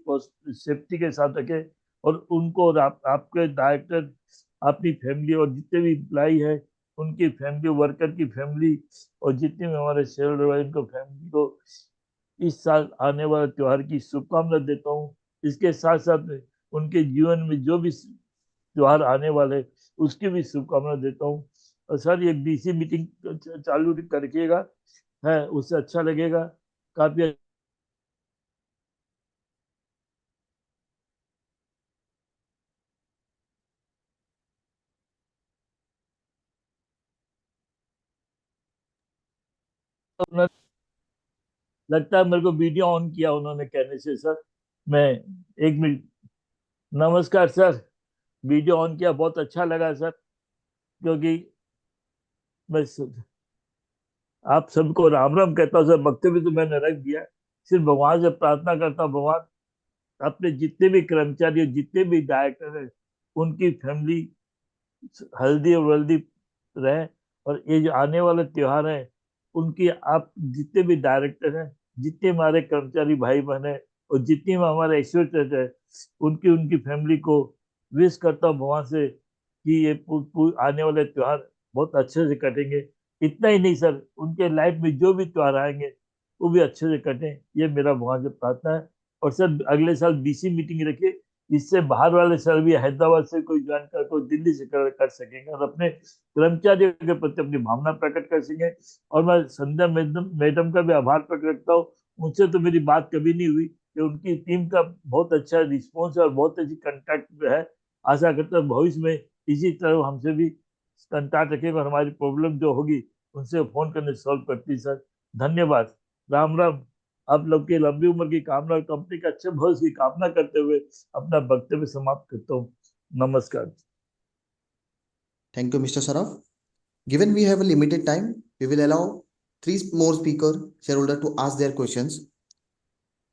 सेफ्टी के साथ रखे, और उनको और आपके डायरेक्टर, अपनी फैमिली और जितने भी इम्प्लाई है उनकी फैमिली, वर्कर की फैमिली, और जितने भी हमारे शेयर होल्डर है उनको फैमिली को इस साल आने वाले त्योहार की शुभकामना देता हूँ। इसके साथ साथ उनके जीवन में जो भी त्योहार आने वाले उसकी भी शुभकामना देता हूँ। और सर, ये डीसी मीटिंग चालू करकेगा है, उससे अच्छा लगेगा काफी। लगता है मेरे को वीडियो ऑन किया उन्होंने कहने से सर। मैं 1 मिनट, नमस्कार सर, वीडियो ऑन किया, बहुत अच्छा लगा सर, क्योंकि मैं आप सबको राम राम कहता हूँ सर। वक्तव्य तो मैंने रख दिया, सिर्फ भगवान से प्रार्थना करता हूँ, भगवान अपने जितने भी कर्मचारी और जितने भी डायरेक्टर है उनकी फैमिली हेल्दी और वेल्दी रहे। और ये जो आने वाले त्योहार हैं उनकी, आप जितने भी डायरेक्टर हैं, जितने हमारे कर्मचारी भाई बहन हैं और जितने हमारे एसोसिएट है, उनकी उनकी फैमिली को विश करता हूँ भगवान से कि ये आने वाले त्योहार बहुत अच्छे से कटेंगे। इतना ही नहीं सर, उनके लाइफ में जो भी त्योहार आएंगे वो भी अच्छे से कटें, ये मेरा भगवान से प्रार्थना है। और सर, अगले साल डीसी मीटिंग रखिए, इससे बाहर वाले सर भी हैदराबाद से कोई ज्वाइन कर, कोई दिल्ली से कर सकेंगे और अपने कर्मचारियों के प्रति अपनी भावना प्रकट कर सकेंगे। और मैं संध्या मैडम का भी आभार प्रकट करता हूँ। उनसे तो मेरी बात कभी नहीं हुई कि उनकी टीम का बहुत अच्छा रिस्पॉन्स है और बहुत अच्छी कंटेक्ट है। आशा करता हूँ भविष्य में इसी तरह हमसे भी कंटेक्ट रखेंगे और हमारी प्रॉब्लम जो होगी उनसे फोन करने सॉल्व करती। सर धन्यवाद। राम राम। आप लोग की लंबी उम्र की कामना और कंपनी के अच्छे भविष्य की कामना करते हुए अपना वक्तव्य समाप्त करता हूँ। नमस्कार। Thank you, Mr. Saraf. Given we have a limited time, we will allow 3 more shareholders to ask their questions.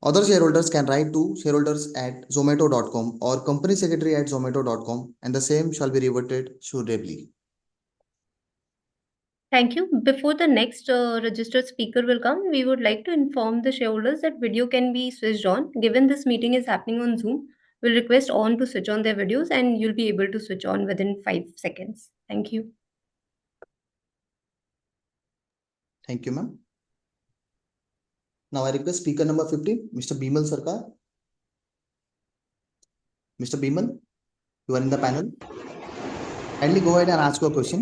Other shareholders can write to shareholders@zomato.com or company secretary@zomato.com and the same shall be reverted suitably. Thank you. Before the next registered speaker will come, we would like to inform the shareholders that video can be switched on. Given this meeting is happening on Zoom, we'll request all to switch on their videos and you'll be able to switch on within 5 seconds. Thank you. Thank you, ma'am. Now I request speaker number 15, Mr. Bimal Sarkar. Mr. Bimal, you are in the panel. Kindly go ahead and ask your question.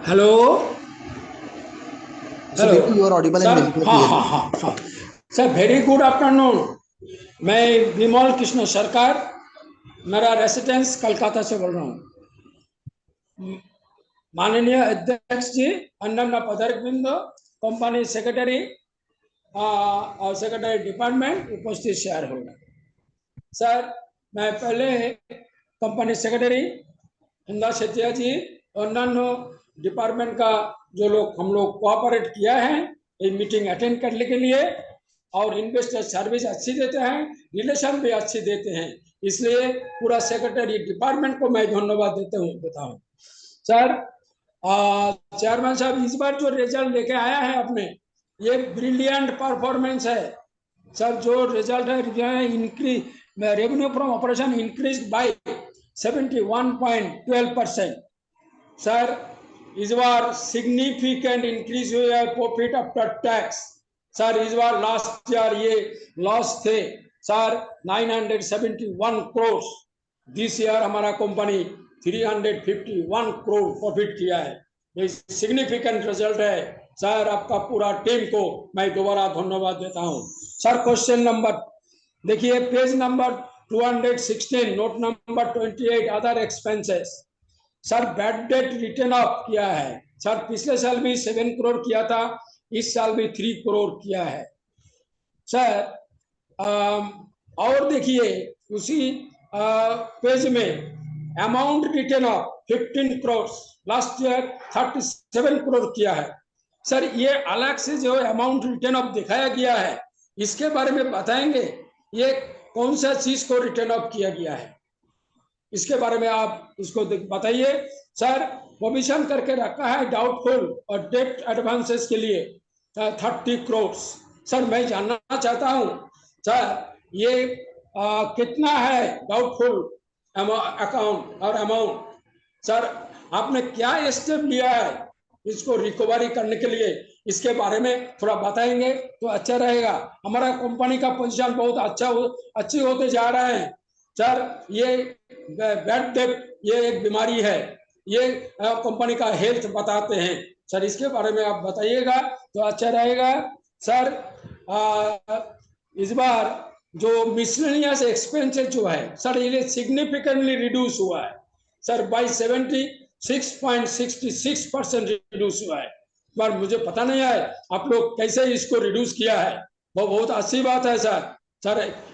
Hello Mr. Bimal, you are audible sir, and visible clearly. हाँ sir, very good afternoon. मैं विमल कृष्ण सरकार, मेरा residence Calcutta से बोल रहा हूँ। माननीय अध्यक्ष जी, अन्य पदाधिकारी, कंपनी सेक्रेटरी और सेक्रेटरी डिपार्टमेंट, उपस्थित शेयर होल्डर। सर, मैं पहले कंपनी सेक्रेटरी हिंदा सेठिया जी और अन्य डिपार्टमेंट का जो लोग हम लोग कोऑपरेट किया है ये मीटिंग अटेंड करने के लिए, और इन्वेस्टर सर्विस अच्छी देते हैं, रिलेशन भी अच्छी देते हैं, इसलिए पूरा सेक्रेटरी डिपार्टमेंट को मैं धन्यवाद देता हूँ। सर, चेयरमैन साहब, इस बार जो रिजल्ट लेके आया है आपने, ये ब्रिलियंट परफॉर्मेंस है। सर, जो रिजल्ट है increase revenue from operation increase by 71.12%। Sir, इस बार सिग्निफिकेंट इंक्रीज हुई है प्रॉफिट आफ्टर टैक्स। सर, इस बार लास्ट ईयर ये लॉस थे सर 971 करोड़, दिस ईयर हमारा कंपनी 351 करोड़ प्रॉफिट किया है। ये सिग्निफिकेंट रिजल्ट है। सर, आपका पूरा टीम को मैं दोबारा धन्यवाद देता हूं। सर, क्वेश्चन नंबर देखिए, page number 216, note number 28, other expenses. Sir, bad debt return of किया है। सर, पिछले साल भी 7 करोड़ किया था, इस साल भी 3 करोड़ किया है। सर, और देखिए उसी पेज में amount return of 15 crore, last year 37 crore किया है। सर, ये अलग से जो अमाउंट रिटर्न ऑफ दिखाया गया है, इसके बारे में बताएंगे, ये कौन सा चीज को रिटर्न ऑफ किया गया है, इसके बारे में आप इसको बताइए। सर, प्रोविजन करके रखा है डाउटफुल और डेट एडवांसेस के लिए 30 करोड़। सर, मैं जानना चाहता हूं सर, ये कितना है डाउटफुल अकाउंट और अमाउंट। सर, आपने क्या स्टेप लिया है इसको रिकवरी करने के लिए, इसके बारे में थोड़ा बताएंगे तो अच्छा रहेगा। हमारा कंपनी का पोजीशन बहुत अच्छी होते जा रहा है। सर, ये बैड डेट ये एक बीमारी है, ये कंपनी का हेल्थ बताते हैं। सर, इसके बारे में आप बताइएगा तो अच्छा रहेगा। सर, इस बार जो मिसलेनियस एक्सपेंसेस जो है सर, ये सिग्निफिकेंटली रिड्यूस हुआ है। सर, बाई 76.66% रिड्यूस हुआ है। पर मुझे पता नहीं है आप लोग कैसे इसको रिड्यूस किया है, वो बहुत अच्छी बात है। सर,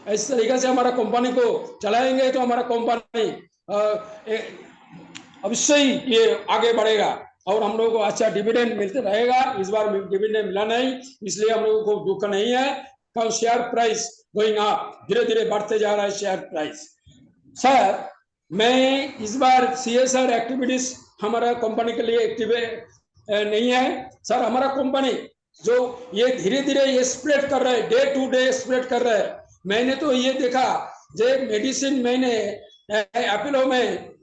इस तरीके से हमारा कंपनी को चलाएंगे तो हमारा कंपनी अवश्य ही ये आगे बढ़ेगा और हम लोगों को अच्छा डिविडेंड मिलते रहेगा। इस बार डिविडेंड मिला नहीं, इसलिए हम लोगों को दुख नहीं है। कल शेयर प्राइस गोइंग अप, धीरे धीरे बढ़ते जा रहा है शेयर प्राइस। सर, मैं इस बार CSR एक्टिविटीज हमारा कंपनी के लिए एक्टिव नहीं है। सर, हमारा कंपनी जो ये धीरे धीरे ये स्प्रेड कर रहा है, डे टू डे स्प्रेड कर रहा है। मैंने तो ये देखा जो मेडिसिन मैंने अपोलो में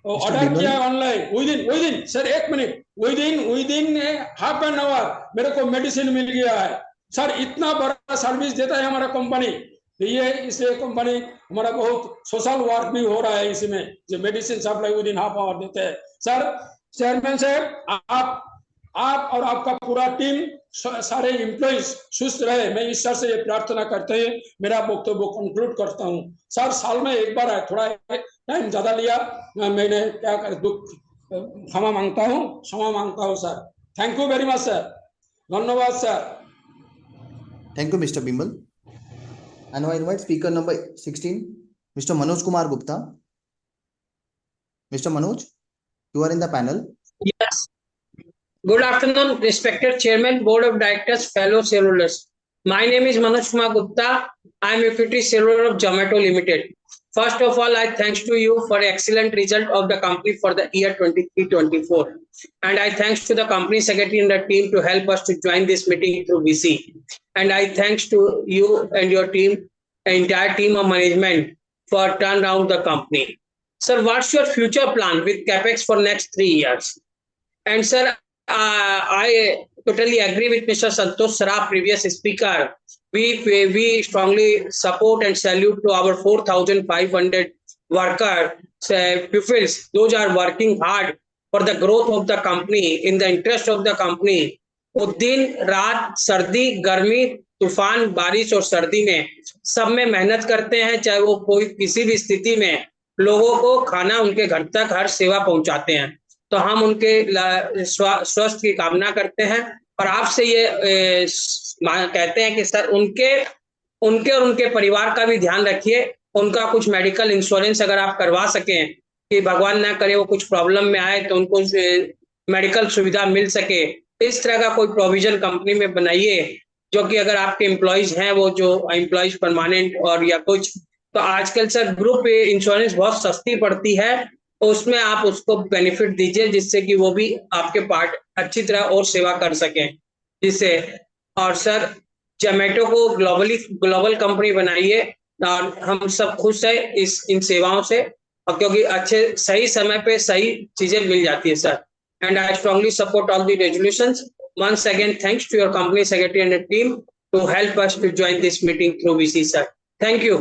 ऑर्डर किया है online within sir 1 minute within half an hour मेरे को मेडिसिन मिल गया है सर। इतना बड़ा सर्विस देता है हमारा कंपनी। ये इसलिए कंपनी हमारा बहुत सोशल वर्क भी हो रहा है इसमें, जो medicine supply within half hour देते हैं सर। चेयरमैन साहब आप और आपका पूरा टीम सारे एम्प्लॉइज सुस्त रहे, मैं ईश्वर से ये प्रार्थना करते हैं। मेरा वक्तव्य कंक्लूड करता हूँ सर। साल में एक बार है, थोड़ा टाइम ज्यादा लिया, मैंने क्या कर दुख क्षमा मांगता हूँ sir. Thank you very much sir, धन्यवाद sir. Thank you, Mr. Bimal. And I invite speaker number 16, Mr. Manoj Kumar Gupta. Mr. Manoj, you are in the panel. Yes. Good afternoon, respected Chairman, Board of Directors, fellow shareholders. My name is Manoj Kumar Gupta. I am equity shareholder of Zomato Limited. First of all, I thanks to you for excellent result of the company for the year 23-24. And I thanks to the company secretary and the team to help us to join this meeting through VC. And I thanks to you and your team, entire team of management for turn around the company. Sir, what's your future plan with CapEx for next 3 years? And sir, I totally agree with Mr. Santosh Saraf, previous speaker. We strongly support and salute to our 4,500 worker pupils. Those are working hard for the growth of the company in the interest of the company. वो दिन रात सर्दी गर्मी तूफान बारिश और सर्दी में सब में मेहनत करते हैं, चाहे वो कोई किसी भी स्थिति में लोगों को खाना उनके घर तक हर सेवा पहुंचाते हैं। तो हम उनके स्वास्थ्य की कामना करते हैं और आपसे ये कहते हैं कि सर उनके और उनके परिवार का भी ध्यान रखिए। उनका कुछ मेडिकल इंश्योरेंस अगर आप करवा सकें कि भगवान ना करे वो कुछ प्रॉब्लम में आए तो उनको मेडिकल सुविधा मिल सके, इस तरह का कोई प्रोविजन कंपनी में बनाइए जो कि अगर आपके एम्प्लॉइज हैं वो जो एम्प्लॉइज परमानेंट और या कुछ, तो आजकल सर ग्रुप इंश्योरेंस बहुत सस्ती पड़ती है, तो उसमें आप उसको बेनिफिट दीजिए जिससे कि वो भी आपके पार्ट अच्छी तरह और सेवा कर सकें जिससे। और सर जोमेटो को ग्लोबल कंपनी बनाइए और हम सब खुश है इन सेवाओं से, और क्योंकि अच्छे सही समय पे सही चीजें मिल जाती है sir. And I strongly support all the resolutions. Once again thanks to your company secretary and team to help us to join this meeting through VC sir. Thank you,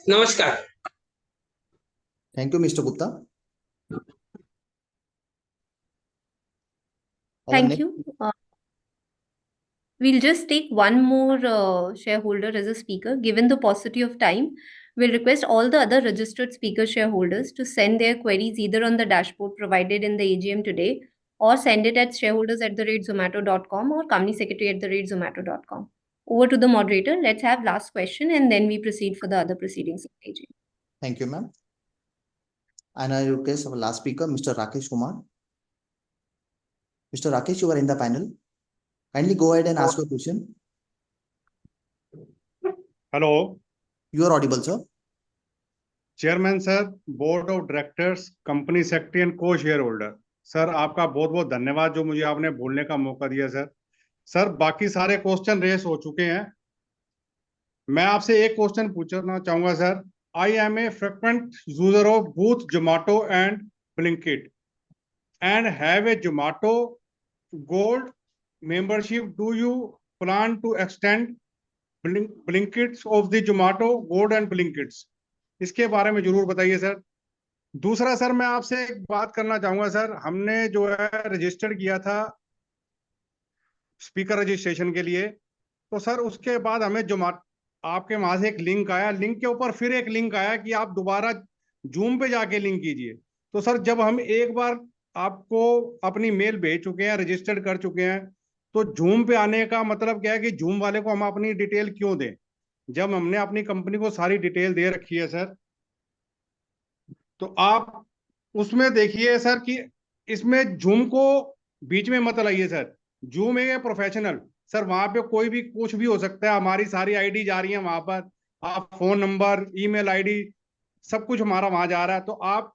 नमस्कार। Thank you, Mr. Gupta. Thank you. We'll just take one more shareholder as a speaker. Given the paucity of time, we'll request all the other registered speaker shareholders to send their queries either on the dashboard provided in the AGM today or send it at shareholders@zomato.com or company secretary@zomato.com. Over to the moderator. Let's have last question and then we proceed for the other proceedings of the AGM. Thank you, ma'am. And I request our last speaker, Mr. Rakesh Kumar. Mr. Rakesh, you are in the panel. Kindly go ahead and ask your question. Hello. You are audible, sir. Chairman sir, board of directors, company secretary and को share holder sir, आपका बहुत बहुत धन्यवाद जो मुझे आपने बोलने का मौका दिया सर। सर बाकी सारे क्वेश्चन रेस हो चुके हैं, मैं आपसे एक क्वेश्चन पूछना चाहूंगा sir. I am a frequent user of both Zomato and Blinkit and have a Zomato gold membership. Do you plan to extend blinkits of the Zomato Gold and blinkits? इसके बारे में जरूर बताइए सर। दूसरा sir, मैं आपसे एक बात करना चाहूंगा सर, हमने जो है रजिस्टर किया था स्पीकर रजिस्ट्रेशन के लिए, तो सर उसके बाद हमें जोमेटो आपके वहां से एक लिंक आया, लिंक के ऊपर फिर एक लिंक आया कि आप दोबारा जूम पे जाके लिंक कीजिए। तो सर जब हम एक बार आपको अपनी मेल भेज चुके हैं, रजिस्टर्ड कर चुके हैं, तो जूम पे आने का मतलब क्या है कि जूम वाले को हम अपनी डिटेल क्यों दें जब हमने अपनी कंपनी को सारी डिटेल दे रखी है सर। तो आप उसमें देखिए सर कि इसमें जूम को बीच में मत लाइए सर। जूम है प्रोफेशनल सर, वहां पे कोई भी कुछ भी हो सकता है, हमारी सारी आईडी जा रही है वहां पर, आप फोन नंबर ईमेल आईडी सब कुछ हमारा वहां जा रहा है, तो आप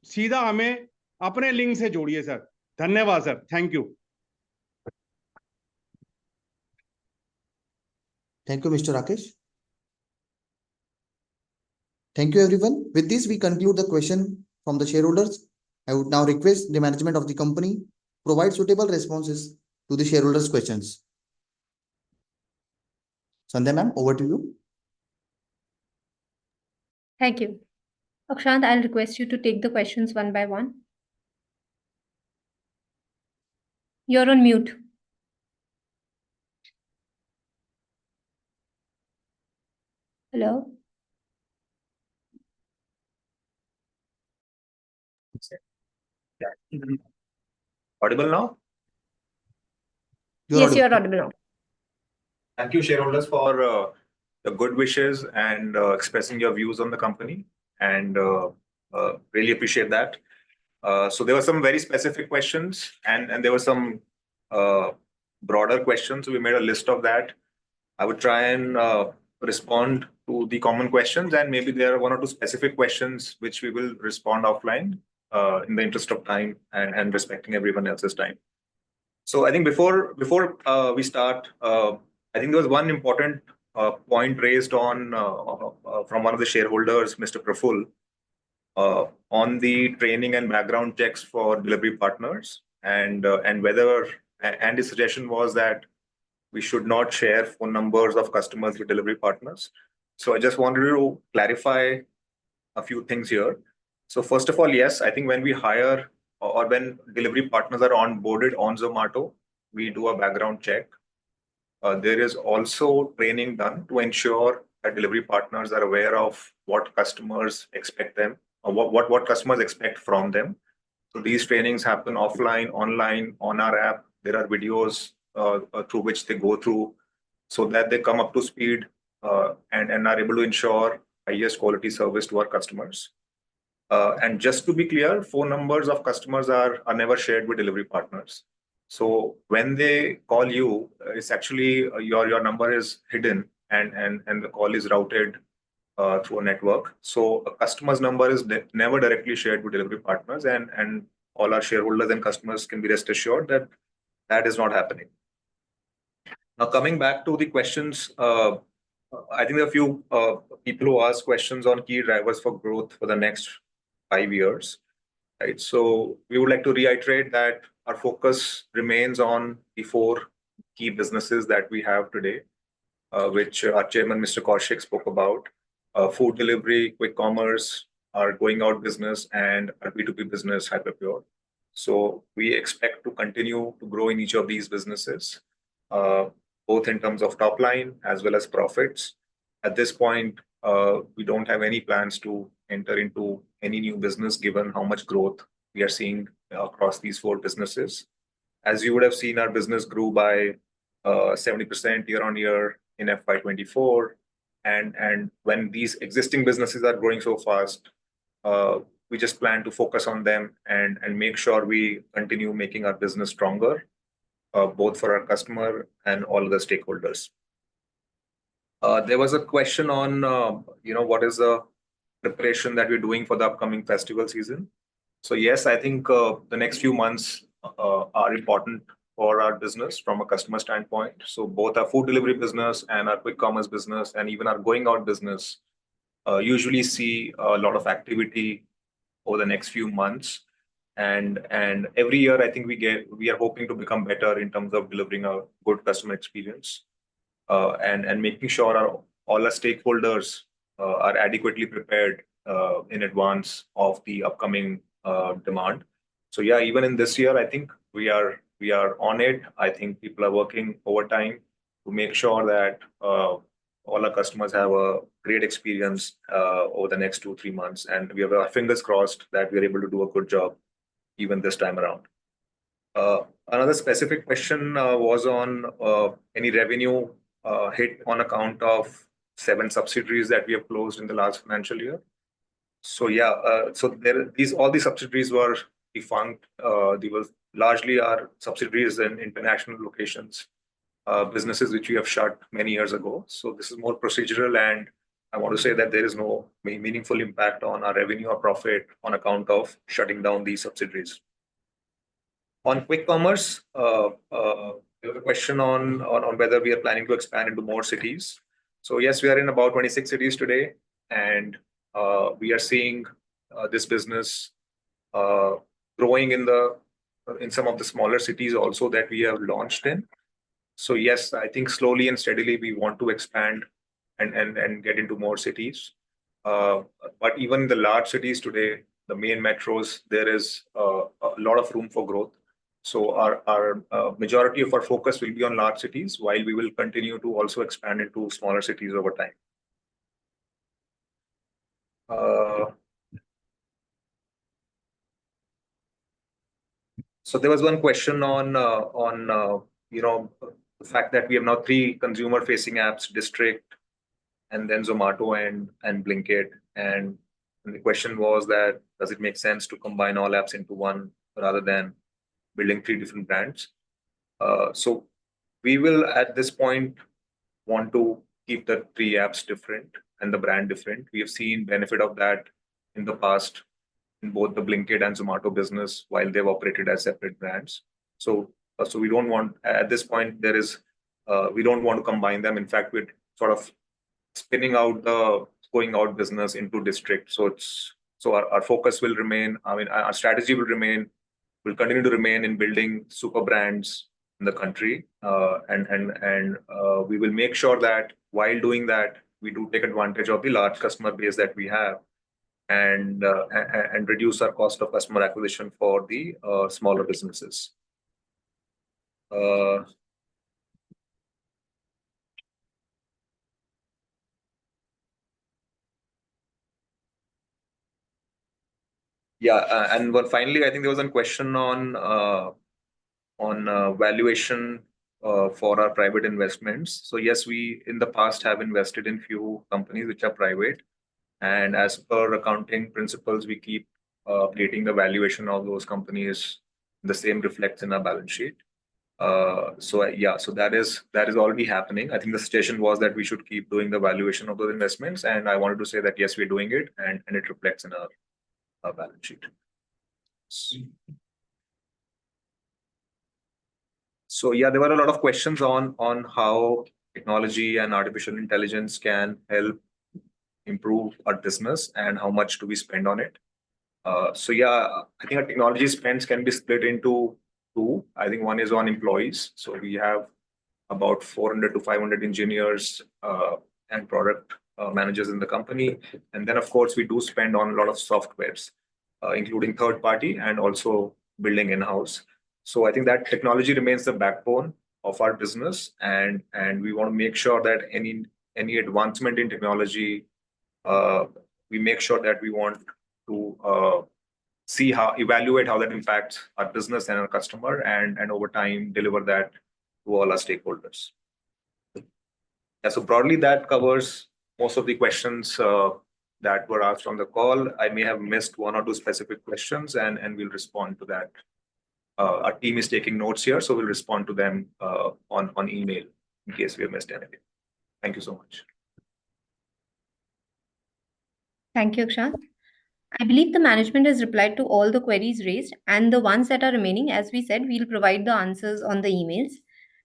सीधा हमें अपने लिंक से जोड़िए सर। धन्यवाद sir, thank you. Thank you, Mr. Rakesh. Thank you, everyone. With this, we conclude the question from the shareholders. I would now request the management of the company provide suitable responses to the shareholders' questions. Sandhya ma'am, over to you. Thank you. Akshant, I'll request you to take the questions one by one. You're on mute. Hello? Audible now? Yes, you're audible now. Thank you, shareholders, for the good wishes and expressing your views on the company, and really appreciate that. So there were some very specific questions, and there were some broader questions. So we made a list of that. I would try and respond to the common questions, and maybe there are one or two specific questions which we will respond offline in the interest of time and respecting everyone else's time. So I think before we start, I think there was one important point raised on from one of the shareholders, Mr. Praful, on the training and background checks for delivery partners, and his suggestion was that we should not share phone numbers of customers with delivery partners. So I just wanted to clarify a few things here. So first of all, yes, I think when we hire or when delivery partners are onboarded on Zomato, we do a background check. There is also training done to ensure that delivery partners are aware of what customers expect them, or what customers expect from them. So these trainings happen offline, online, on our app. There are videos through which they go through so that they come up to speed and are able to ensure highest quality service to our customers. And just to be clear, phone numbers of customers are never shared with delivery partners. So when they call you, it's actually your number is hidden and the call is routed through a network. So a customer's number is never directly shared with delivery partners, and all our shareholders and customers can be rest assured that that is not happening. Now, coming back to the questions, I think there are a few people who asked questions on key drivers for growth for the next 5 years. Right. So we would like to reiterate that our focus remains on the 4 key businesses that we have today, which our chairman, Mr. Kaushik, spoke about: food delivery, quick commerce, our going out business, and our B2B business, HYPERPURE. So we expect to continue to grow in each of these businesses, both in terms of top line as well as profits. At this point, we don't have any plans to enter into any new business given how much growth we are seeing across these 4 businesses. As you would have seen, our business grew by 70% year on year in FY24. And when these existing businesses are growing so fast, we just plan to focus on them and make sure we continue making our business stronger, both for our customer and all the stakeholders. There was a question on, what is the preparation that we're doing for the upcoming festival season. So yes, I think the next few months are important for our business from a customer standpoint. So both our food delivery business and our quick commerce business and even our going out business usually see a lot of activity over the next few months. And every year, I think we are hoping to become better in terms of delivering a good customer experience and making sure all our stakeholders are adequately prepared in advance of the upcoming demand. So yeah, even in this year, I think we are on it. I think people are working overtime to make sure that all our customers have a great experience over the next 2-3 months, and we have our fingers crossed that we are able to do a good job even this time around. Another specific question was on any revenue hit on account of 7 subsidiaries that we have closed in the last financial year. So yeah, all these subsidiaries were defunct. They were largely our subsidiaries in international locations, businesses which we have shut many years ago. So this is more procedural, and I want to say that there is no meaningful impact on our revenue or profit on account of shutting down these subsidiaries. On quick commerce, there was a question on whether we are planning to expand into more cities. So yes, we are in about 26 cities today, and We are seeing this business growing in some of the smaller cities also that we have launched in. So yes, I think slowly and steadily we want to expand and get into more cities. But even in the large cities today, the main metros, there is a lot of room for growth. So our majority of our focus will be on large cities, while we will continue to also expand into smaller cities over time. So there was one question on the fact that we have now 3 consumer-facing apps: District, and then Zomato and BLINKIT. And the question was that does it make sense to combine all apps into one rather than building 3 different brands? So we will at this point want to keep the 3 apps different and the brand different. We have seen benefit of that in the past in both the BLINKIT and Zomato business while they've operated as separate brands. So we don't want at this point we don't want to combine them. In fact, we're sort of spinning out the going out business into District. So our focus will remain. I mean, our strategy will continue to remain in building super brands in the country, and we will make sure that while doing that, we do take advantage of the large customer base that we have, and reduce our cost of customer acquisition for the smaller businesses. Yeah, and finally, I think there was a question on valuation for our private investments. So yes, we in the past have invested in few companies which are private, and as per accounting principles, we keep updating the valuation of those companies. The same reflects in our balance sheet. So that is already happening. I think the suggestion was that we should keep doing the valuation of those investments, and I wanted to say that yes, we're doing it, and it reflects in our balance sheet. So yeah, there were a lot of questions on how technology and artificial intelligence can help improve our business and how much do we spend on it. So yeah, I think our technology spends can be split into 2. I think one is on employees. So we have about 400 to 500 engineers and product managers in the company. And then of course, we do spend on a lot of softwares, including third party and also building in-house. So I think that technology remains the backbone of our business, and we want to make sure that any advancement in technology, we make sure that we want to evaluate how that impacts our business and our customer, and over time deliver that to all our stakeholders. Yeah, so broadly that covers most of the questions that were asked on the call. I may have missed 1 or 2 specific questions, and we'll respond to that. Our team is taking notes here, so we'll respond to them on email in case we have missed anything. Thank you so much. Thank you, Akshant. I believe the management has replied to all the queries raised, and the ones that are remaining, as we said, we'll provide the answers on the emails.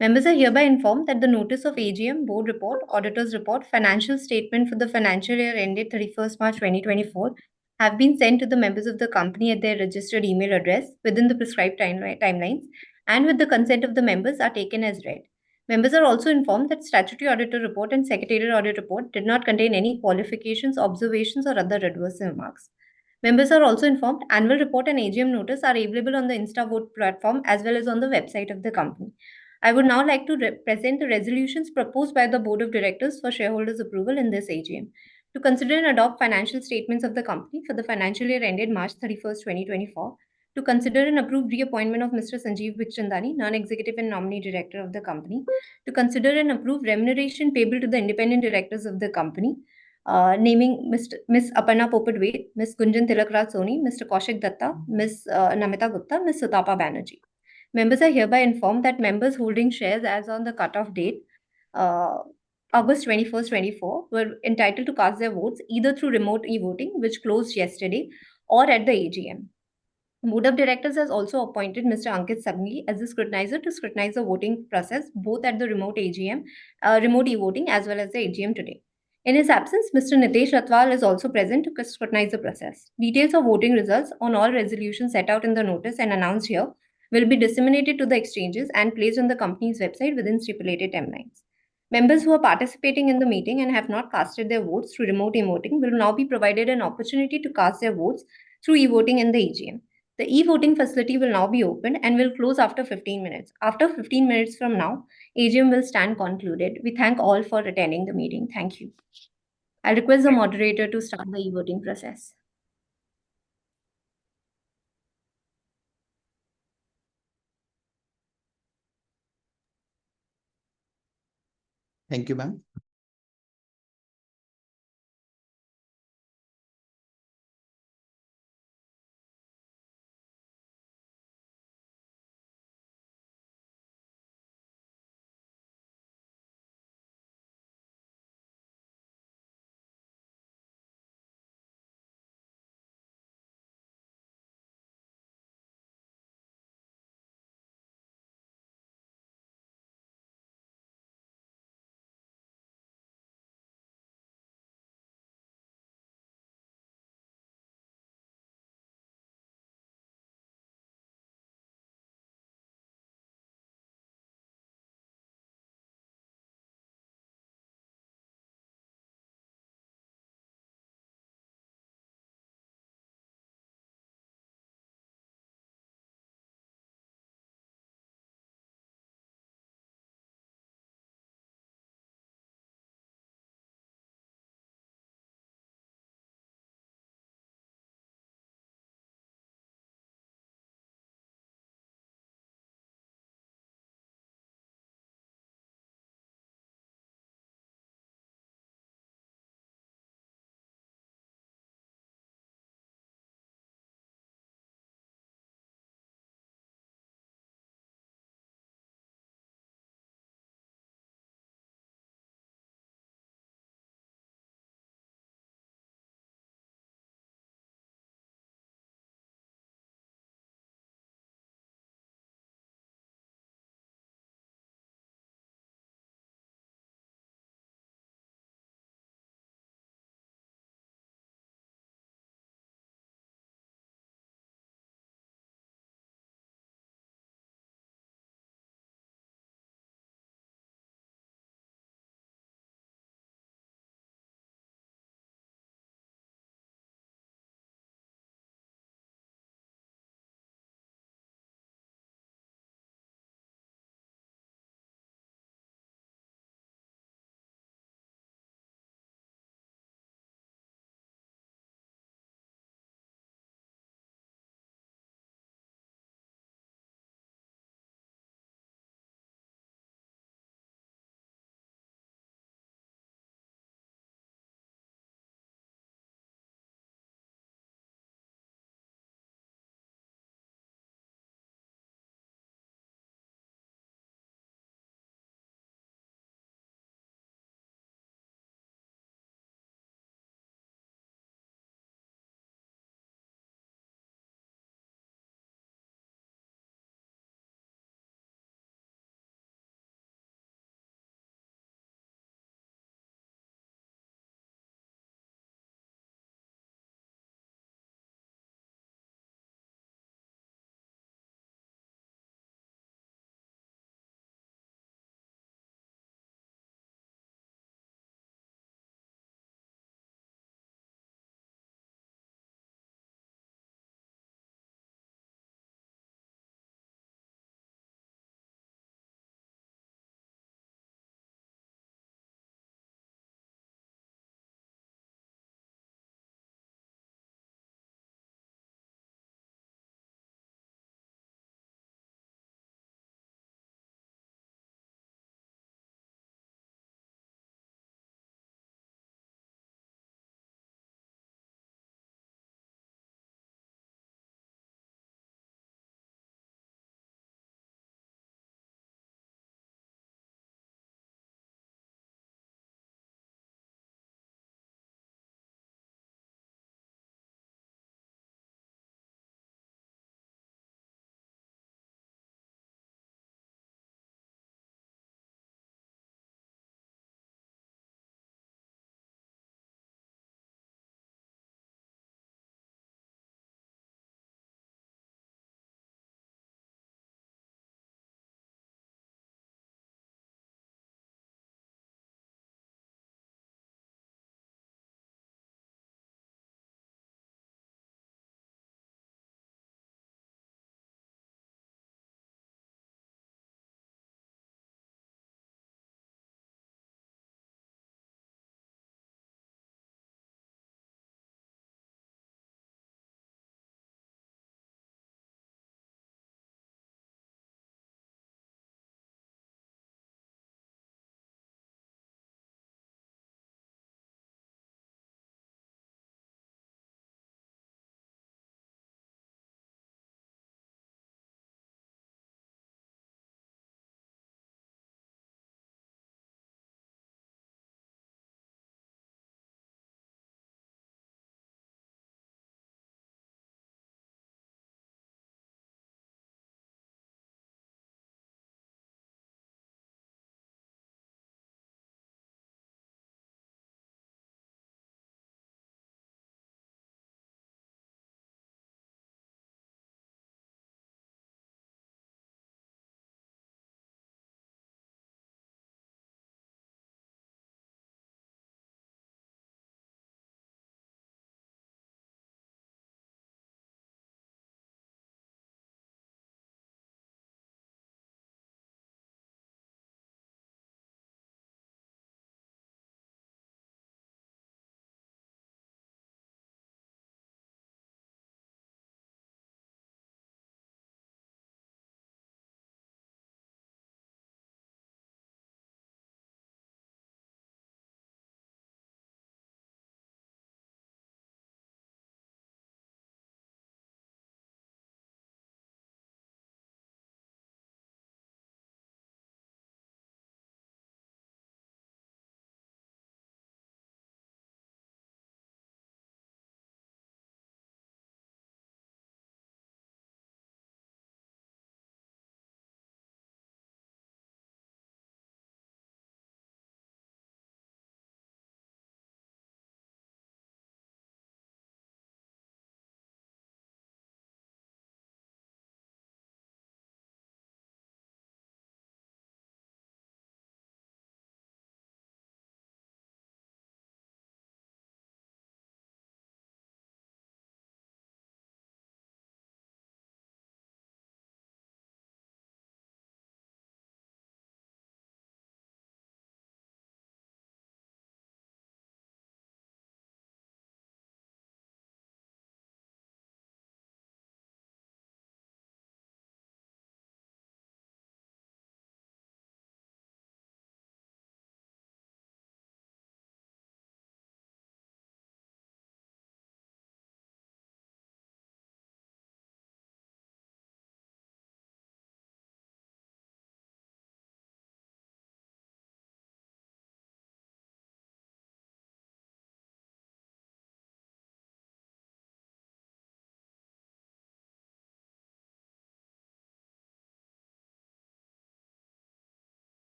Members are hereby informed that the notice of AGM, board report, auditor's report, financial statement for the financial year ended 31st March 2024 have been sent to the members of the company at their registered email address within the prescribed timelines, and with the consent of the members are taken as read. Members are also informed that statutory auditor report and secretarial audit report did not contain any qualifications, observations, or other adverse remarks. Members are also informed annual report and AGM notice are available on the InstaVote platform as well as on the website of the company. I would now like to present the resolutions proposed by the Board of Directors for shareholders' approval in this AGM. To consider and adopt financial statements of the company for the financial year ended March 31st, 2024. To consider and approve reappointment of Mr. Sanjeev Bikhchandani, non-executive and nominee director of the company. To consider and approve remuneration payable to the independent directors of the company. Naming Ms. Aparna Popadway, Ms. Gunjan Tilakraj Soni, Mr. Kaushik Datta, Ms. Namita Gupta, Ms. Sutapa Banerjee. Members are hereby informed that members holding shares as on the cutoff date, August 21st, 2024, were entitled to cast their votes either through remote e-voting, which closed yesterday, or at the AGM. Board of Directors has also appointed Mr. Ankit Sanghvi as the scrutinizer to scrutinize the voting process both at the remote AGM, remote e-voting as well as the AGM today. In his absence, Mr. Nitesh Ratwal is also present to scrutinize the process. Details of voting results on all resolutions set out in the notice and announced here will be disseminated to the exchanges and placed on the company's website within stipulated timelines. Members who are participating in the meeting and have not casted their votes through remote e-voting will now be provided an opportunity to cast their votes through e-voting in the AGM. The e-voting facility will now be opened and will close after 15 minutes. After 15 minutes from now, AGM will stand concluded. We thank all for attending the meeting. Thank you. I'll request the moderator to start the e-voting process. Thank you, ma'am.